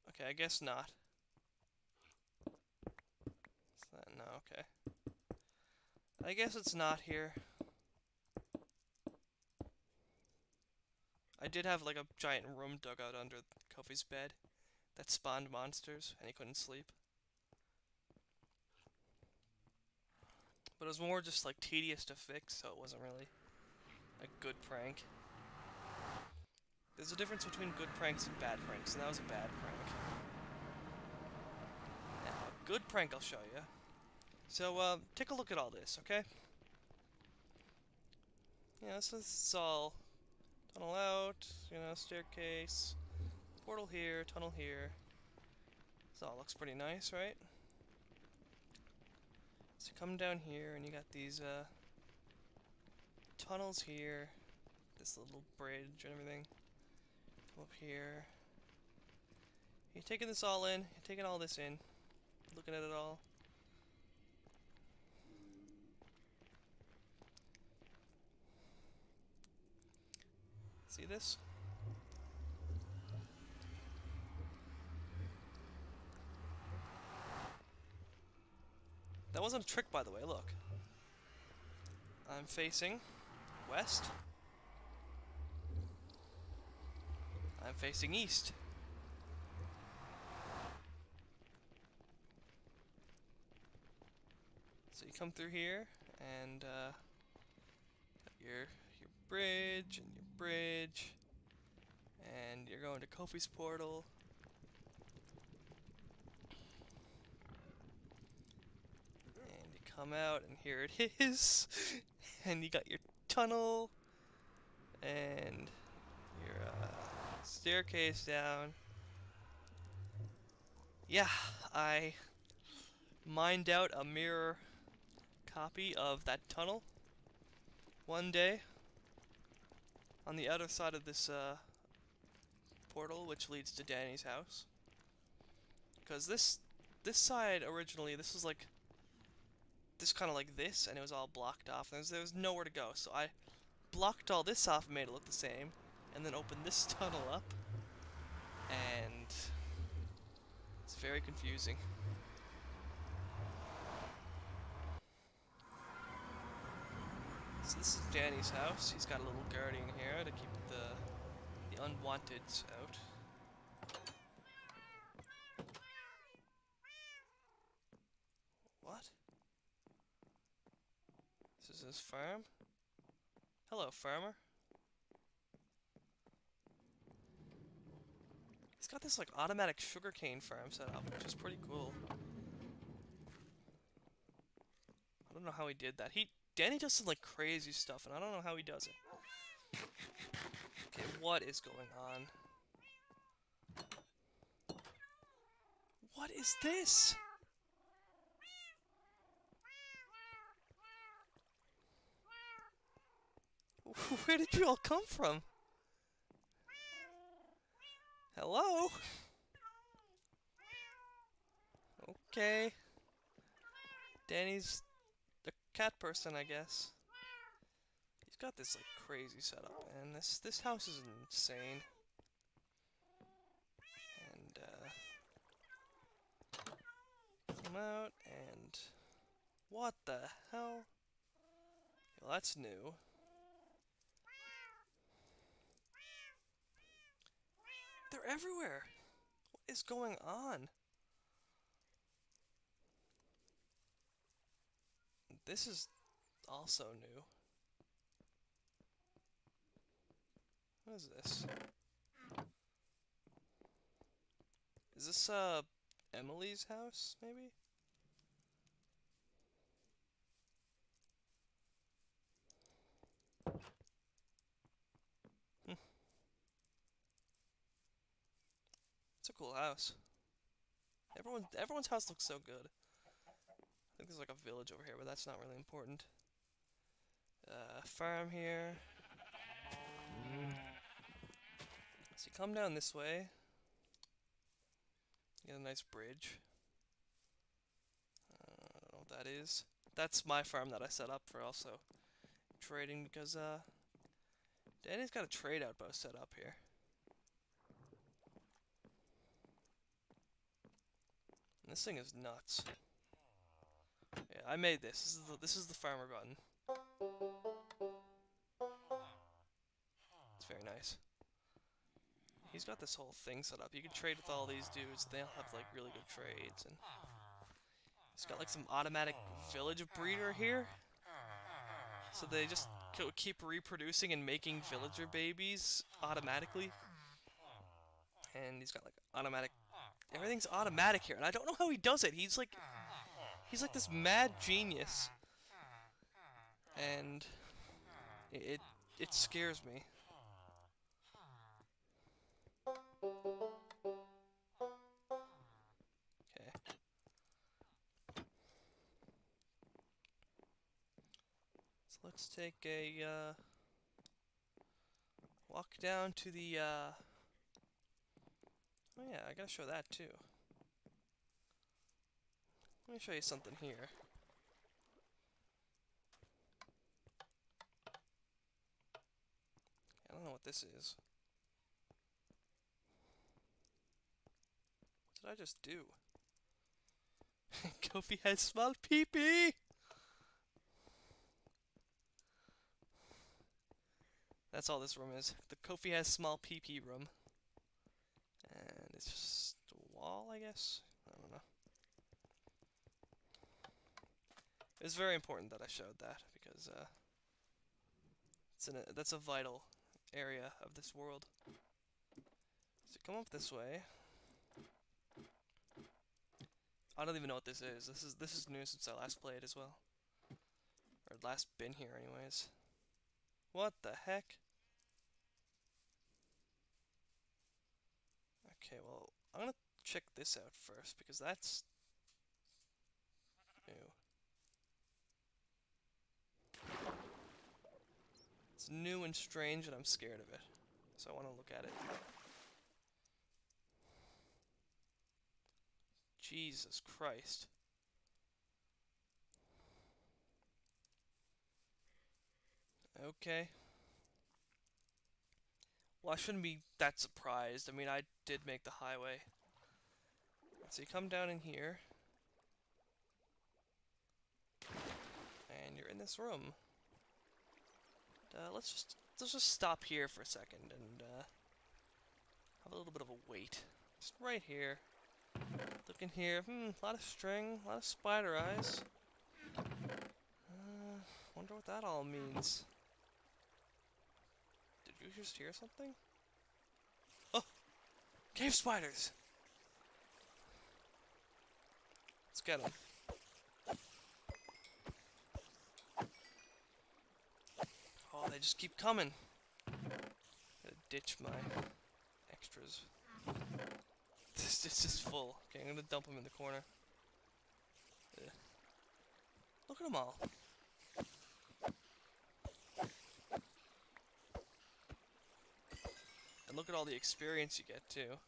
Okay, I guess not. Is that no? Okay. I guess it's not here. I did have like a giant room dug out under Kofi's bed that spawned monsters, and he couldn't sleep. But it was more just like tedious to fix, so it wasn't really a good prank. There's a difference between good pranks and bad pranks, and that was a bad prank. Now, a good prank I'll show you. So, take a look at all this, okay? Yeah, this is all tunnel out, you know, staircase, portal here, tunnel here. This all looks pretty nice, right? So come down here, and you got these, tunnels here, this little bridge and everything. Come up here. You're taking this all in, you're taking all this in, looking at it all. See this? That wasn't a trick, by the way, look. I'm facing west. I'm facing east. So you come through here, and your bridge, and your bridge, and you're going to Kofi's portal. And you come out, and here it is. And you got your tunnel, and your staircase down. Yeah, I mined out a mirror copy of that tunnel. one day, on the other side of this portal, which leads to Danny's house, because this side originally, this was like this kind of like this, and it was all blocked off. There was nowhere to go, so I blocked all this off and made it look the same, and then opened this tunnel up, and it's very confusing. So this is Danny's house. He's got a little guardian here to keep the unwanteds out. What? This is his farm? Hello, farmer. He's got this like automatic sugarcane farm set up, which is pretty cool. I don't know how he did that. Danny does some like crazy stuff, and I don't know how he does it. Okay, what is going on? What is this? Where did you all come from? Hello? Okay. Danny's the cat person, I guess. He's got this like crazy setup, and this house is insane. And come out and what the hell? Well, that's new. They're everywhere. What is going on? This is also new. What is this? Is this Emily's house, maybe? It's a cool house. Everyone's house looks so good. I think there's like a village over here, but that's not really important. Farm here. So you come down this way. You get a nice bridge. I don't know what that is. That's my farm that I set up for also trading because Danny's got a trade outpost set up here. And this thing is nuts. Yeah, I made this. This is the farmer button. It's very nice. He's got this whole thing set up. You can trade with all these dudes. They'll have like really good trades, and he's got like some automatic village breeder here. So they just keep reproducing and making villager babies automatically. And he's got like automatic. Everything's automatic here, and I don't know how he does it. He's like this mad genius, and it scares me. Okay. So let's take a walk down to the oh yeah, I gotta show that too. Let me show you something here. I don't know what this is. What did I just do? Kofi has small pee-pee! That's all this room is. The Kofi has small pee-pee room. And it's just a wall, I guess? I don't know. It was very important that I showed that, because that's a vital area of this world. So come up this way. I don't even know what this is. This is new since I last played as well. Or last been here anyways. What the heck? Okay, well, I'm gonna check this out first because that's new. It's new and strange, and I'm scared of it. So I want to look at it. Jesus Christ. Okay. Well, I shouldn't be that surprised. I mean, I did make the highway. So you come down in here, and you're in this room. Let's just stop here for a second and have a little bit of a wait. Just right here. Look in here. A lot of string, a lot of spider eyes. Wonder what that all means. Did you just hear something? Oh! Cave spiders! Let's get them. Oh, they just keep coming. Gotta ditch my extras. This is full. Okay, I'm gonna dump them in the corner. Ugh. Look at them all. And look at all the experience you get, too.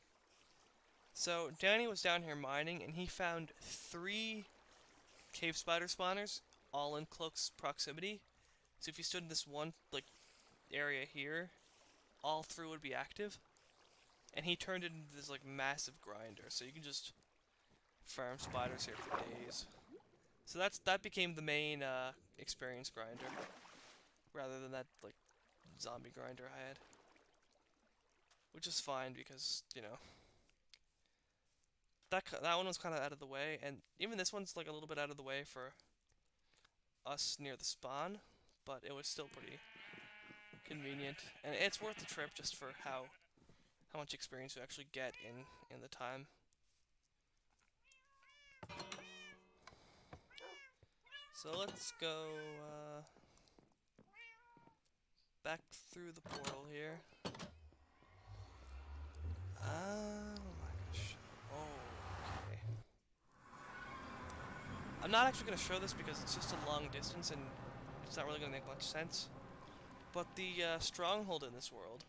So, Danny was down here mining, and he found 3 cave spider spawners, all in close proximity. So if you stood in this one, like, area here, all 3 would be active. And he turned it into this, like, massive grinder, so you can just farm spiders here for days. So that became the main, experience grinder, rather than that, like, zombie grinder I had. Which is fine, because, you know, that one was kind of out of the way, and even this one's like a little bit out of the way for us near the spawn, but it was still pretty convenient, and it's worth the trip just for how much experience you actually get in the time. So let's go back through the portal here. Oh my gosh. Okay. I'm not actually going to show this because it's just a long distance and it's not really going to make much sense. But the stronghold in this world.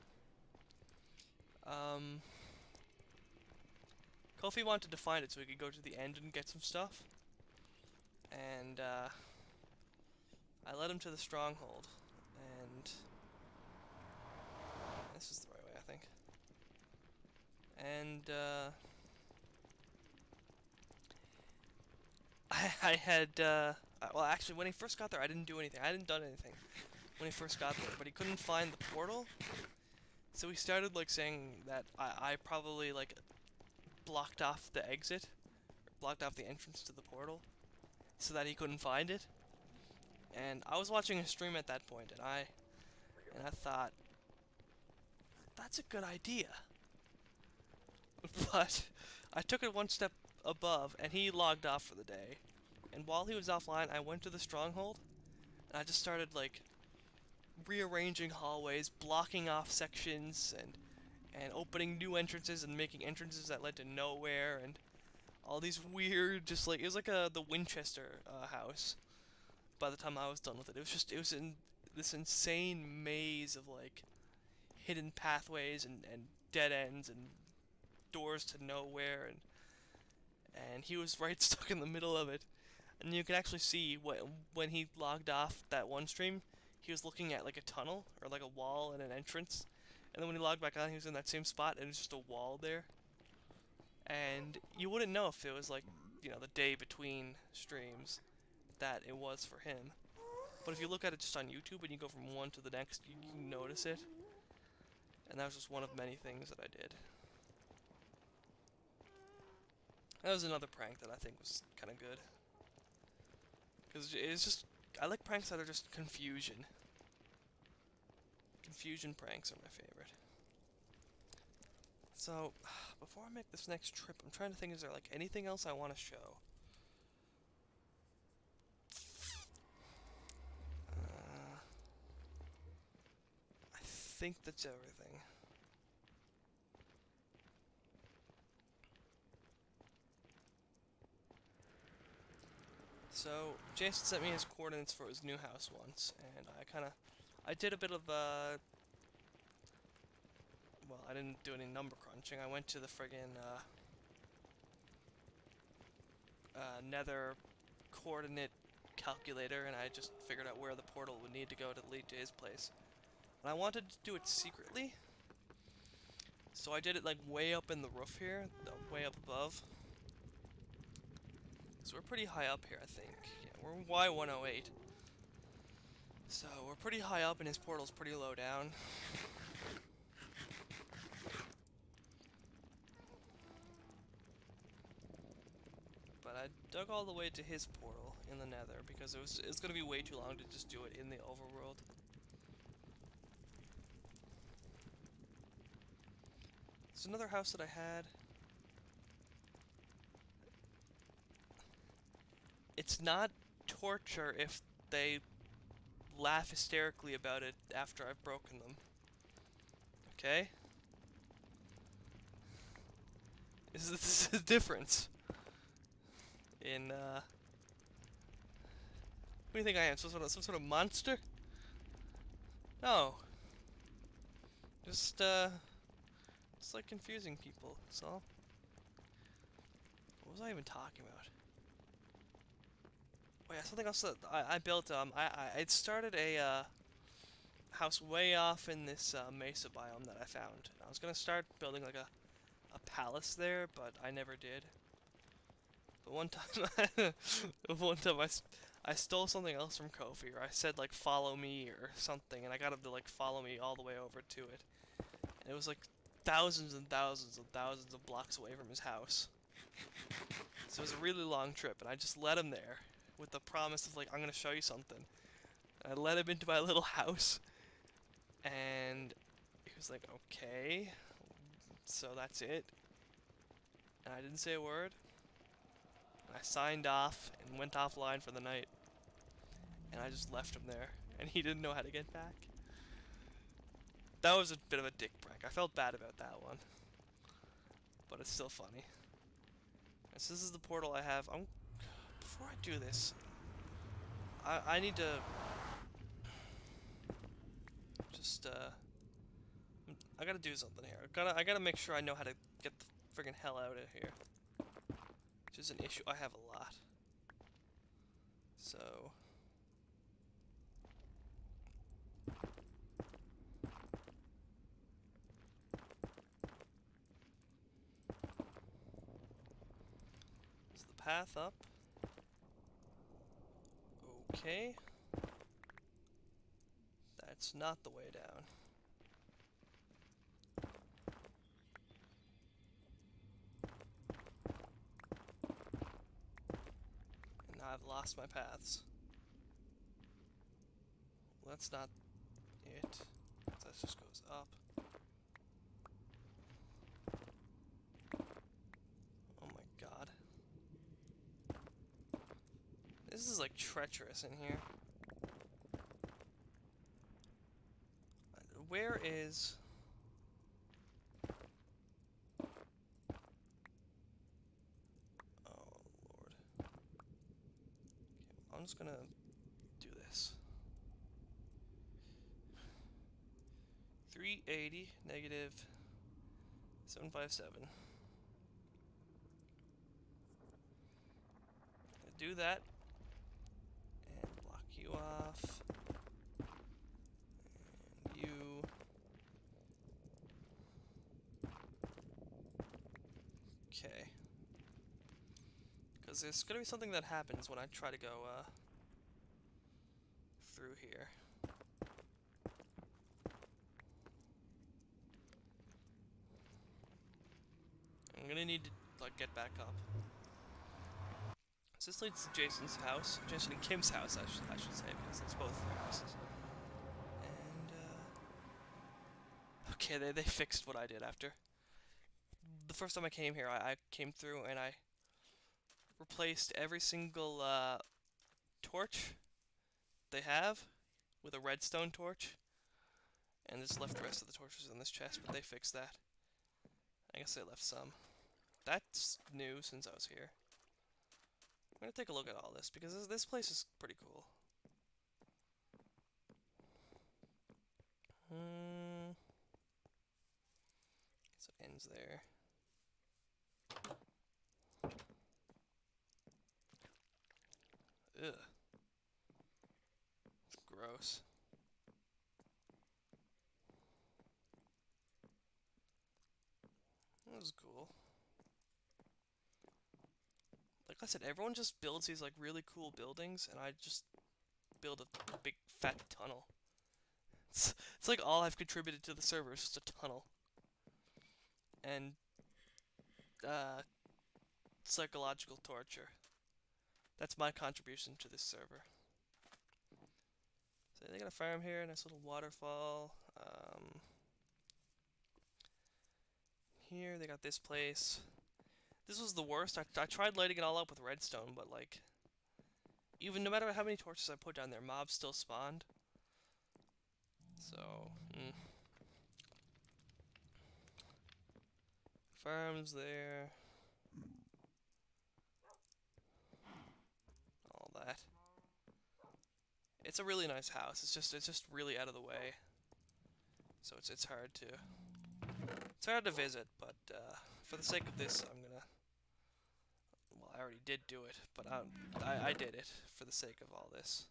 Kofi wanted to find it so we could go to the end and get some stuff. And I led him to the stronghold. And this is the right way, I think. And I had, well actually when he first got there I didn't do anything. I hadn't done anything when he first got there, but he couldn't find the portal. So he started like saying that I probably like blocked off the exit, or blocked off the entrance to the portal, so that he couldn't find it. And I was watching a stream at that point, and I thought, that's a good idea. But I took it one step above, and he logged off for the day. And while he was offline, I went to the stronghold, and I just started like rearranging hallways, blocking off sections, and opening new entrances and making entrances that led to nowhere, and all these weird, just like, it was like the Winchester house by the time I was done with it. It was in this insane maze of like hidden pathways and dead ends and doors to nowhere, and he was right stuck in the middle of it. And you can actually see when he logged off that one stream, he was looking at like a tunnel or like a wall and an entrance. And then when he logged back on, he was in that same spot, and it's just a wall there. And you wouldn't know if it was like, you know, the day between streams that it was for him. But if you look at it just on YouTube and you go from one to the next, you notice it. And that was just one of many things that I did. That was another prank that I think was kind of good. Because it's just, I like pranks that are just confusion. Confusion pranks are my favorite. So, before I make this next trip, I'm trying to think, is there like anything else I want to show? I think that's everything. So, Jason sent me his coordinates for his new house once, and I I did a bit of well, I didn't do any number crunching. I went to the friggin' nether coordinate calculator, and I just figured out where the portal would need to go to lead to his place. And I wanted to do it secretly, so I did it like way up in the roof here, way up above. So we're pretty high up here, I think. Yeah, we're Y108. So we're pretty high up, and his portal's pretty low down. But I dug all the way to his portal in the nether because it's gonna be way too long to just do it in the overworld. There's another house that I had. It's not torture if they laugh hysterically about it after I've broken them. Okay? This is the difference. What do you think I am? Some sort of monster? No. Just it's like confusing people, so. What was I even talking about? Oh yeah, something else that I built, I'd started a, house way off in this, mesa biome that I found. I was gonna start building like a palace there, but I never did. But one time, I stole something else from Kofi, or I said like follow me or something, and I got him to like follow me all the way over to it. And it was like thousands and thousands and thousands of blocks away from his house. So it was a really long trip, and I just led him there with the promise of like, I'm gonna show you something. And I led him into my little house, and he was like, okay, so that's it. And I didn't say a word. I signed off and went offline for the night. And I just left him there, and he didn't know how to get back. That was a bit of a dick prank. I felt bad about that one. But it's still funny. So this is the portal I have. Before I do this, I need to just I gotta do something here. I gotta make sure I know how to get the friggin' hell out of here. Which is an issue I have a lot. So this is the path up. Okay. That's not the way down. And now I've lost my paths. Well, that's not it. That just goes up. Oh my god. This is like treacherous in here. Where is... Oh lord. Okay, I'm just gonna do this. 380 negative 757. Do that and block you off. And you. Okay. Because there's gonna be something that happens when I try to go through here. I'm gonna need to like get back up. So this leads to Jason's house, Jason and Kim's house, I should say, because it's both their houses. And okay, they fixed what I did after. The first time I came here, I came through and I replaced every single torch they have with a redstone torch, and just left the rest of the torches in this chest. But they fixed that. I guess they left some. That's new since I was here. I'm gonna take a look at all this because this place is pretty cool. So it ends there. Ugh. It's gross. That was cool. Like I said, everyone just builds these like really cool buildings, and I just build a big fat tunnel. It's like all I've contributed to the server is just a tunnel. And uh, psychological torture. That's my contribution to this server. So they got a farm here, nice little waterfall. Here they got this place. This was the worst. I tried lighting it all up with redstone, but like, even no matter how many torches I put down there, mobs still spawned. So, farms there. All that. It's a really nice house. It's just really out of the way. So it's hard to visit, but for the sake of this, I'm gonna. Well, I already did do it, but I did it for the sake of all this.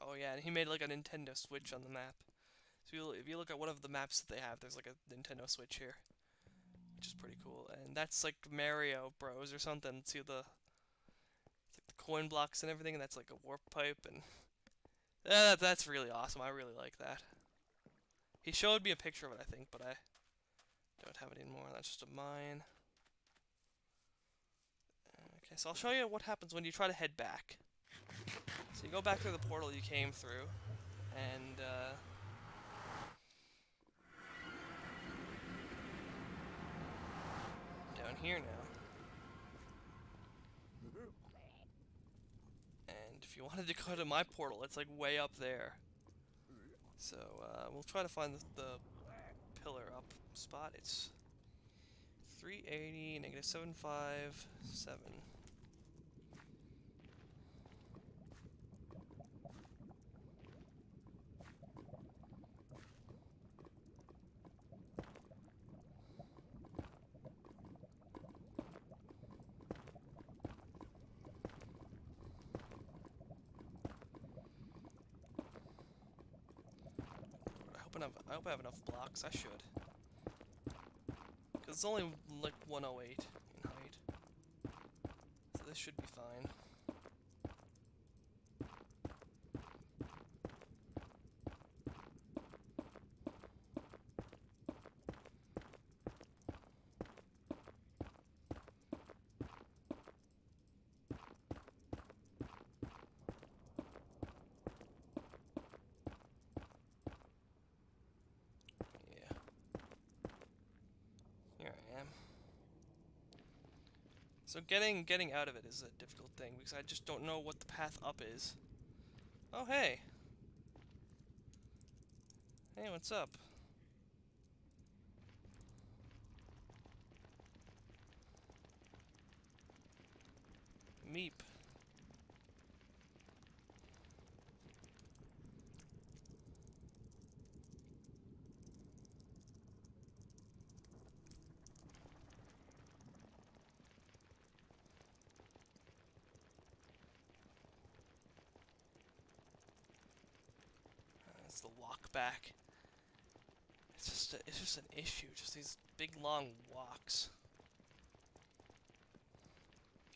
Oh yeah, and he made like a Nintendo Switch on the map. So if you look at one of the maps that they have, there's like a Nintendo Switch here, which is pretty cool. And that's like Mario Bros or something. See it's like the coin blocks and everything, and that's like a warp pipe, and that's really awesome. I really like that. He showed me a picture of it, I think, but I don't have it anymore. That's just a mine. Okay, so I'll show you what happens when you try to head back. So you go back through the portal you came through, and down here now. And if you wanted to go to my portal, it's like way up there. So we'll try to find the pillar up spot. It's 380, negative 757. I hope I have enough blocks. I should. Because it's only like 108 in height. So this should be fine. So getting out of it is a difficult thing because I just don't know what the path up is. Oh hey. Hey, what's up? Meep. It's the walk back. It's just an issue. Just these big long walks.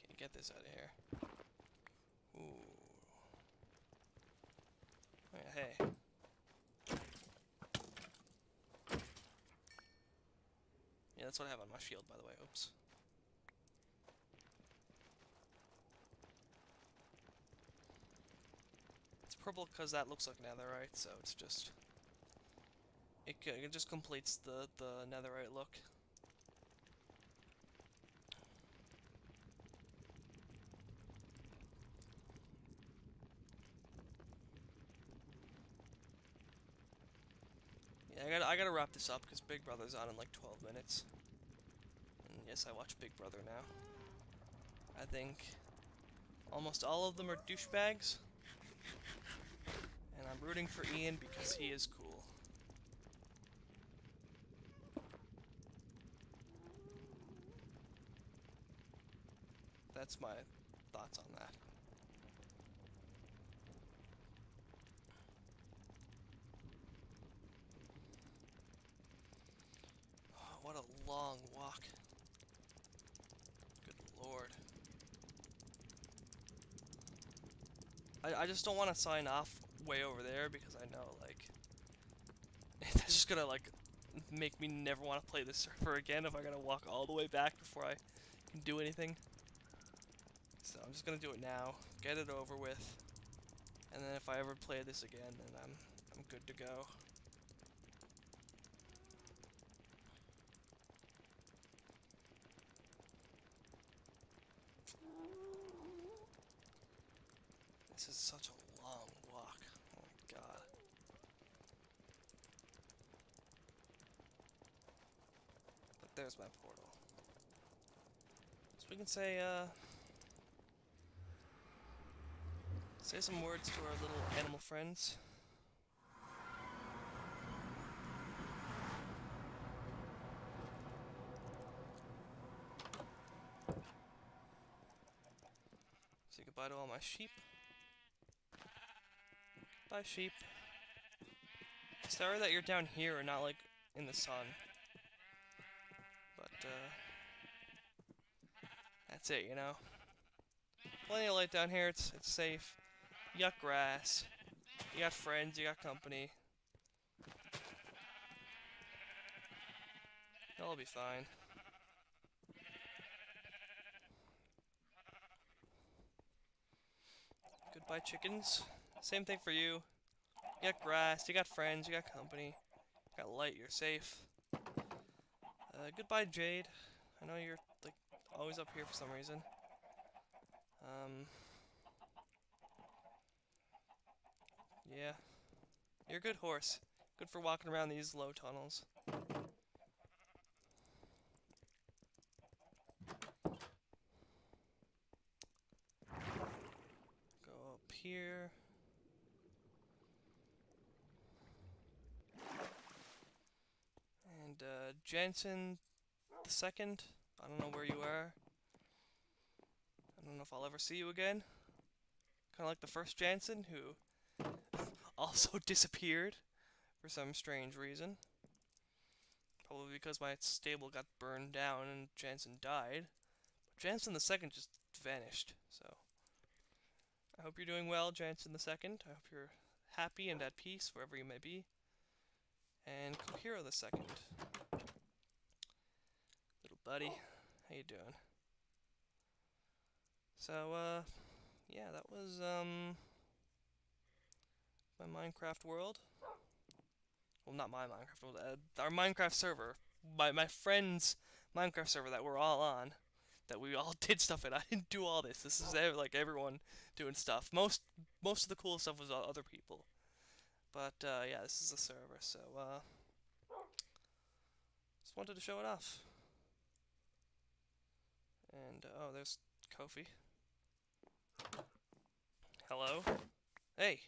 Can't get this out of here. Ooh. Oh, yeah, hey. Yeah, that's what I have on my shield, by the way. Oops. It's purple because that looks like netherite, so it's just... It just completes the netherite look. Yeah, I gotta wrap this up because Big Brother's on in like 12 minutes. guess I watch Big Brother now. I think almost all of them are douchebags, and I'm rooting for Ian because he is cool. That's my thoughts on that. Oh, what a long walk. Good lord. I just don't want to sign off way over there because I know, like, that's just gonna, like, make me never want to play this server again if I gotta walk all the way back before I can do anything. So I'm just gonna do it now, get it over with, and then if I ever play this again, then I'm good to go. This is such a long walk. Oh my god. But there's my portal. So we can say some words to our little animal friends. Say goodbye to all my sheep. Bye, sheep. Sorry that you're down here and not, like, in the sun. But, that's it, you know? Plenty of light down here, it's safe. You got grass. You got friends, you got company. You'll be fine. Goodbye, chickens. Same thing for you. You got grass, you got friends, you got company. You got light, you're safe. Goodbye, Jade. I know you're, like, always up here for some reason. Yeah. You're a good horse. Good for walking around these low tunnels. Go up here. And, Jensen the second. I don't know where you are. I don't know if I'll ever see you again. Kind of like the first Jansen, who also disappeared for some strange reason. Probably because my stable got burned down and Jansen died. But Jansen the second just vanished, so... I hope you're doing well, Jansen the second. I hope you're happy and at peace wherever you may be. And Kohiro the second. Little buddy, how you doing? So, yeah, that was, my Minecraft world. Well, not my Minecraft world, our Minecraft server. My friend's Minecraft server that we're all on. That we all did stuff in. I didn't do all this. This is like everyone doing stuff. Most of the cool stuff was other people. But, yeah, this is a server, so, just wanted to show it off. And, oh, there's Kofi. Hello? Hey!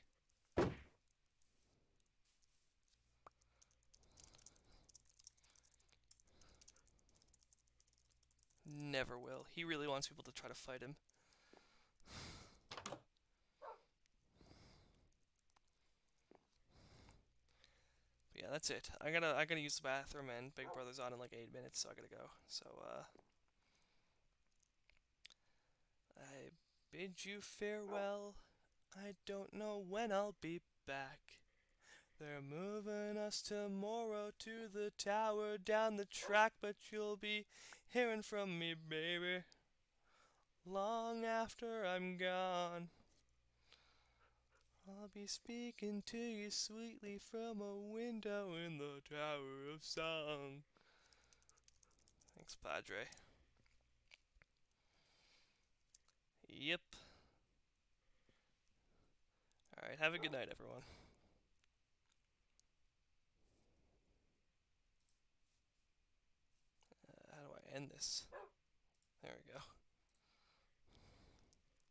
Never will. He really wants people to try to fight him. But yeah, that's it. I gotta use the bathroom, and Big Brother's on in like 8 minutes, so I gotta go. So, I bid you farewell. I don't know when I'll be back. They're moving us tomorrow to the tower down the track, but you'll be hearing from me, baby, long after I'm gone. I'll be speaking to you sweetly from a window in the Tower of Song. Thanks, Padre. Yep. Alright, have a good night, everyone. How do I end this? There we go.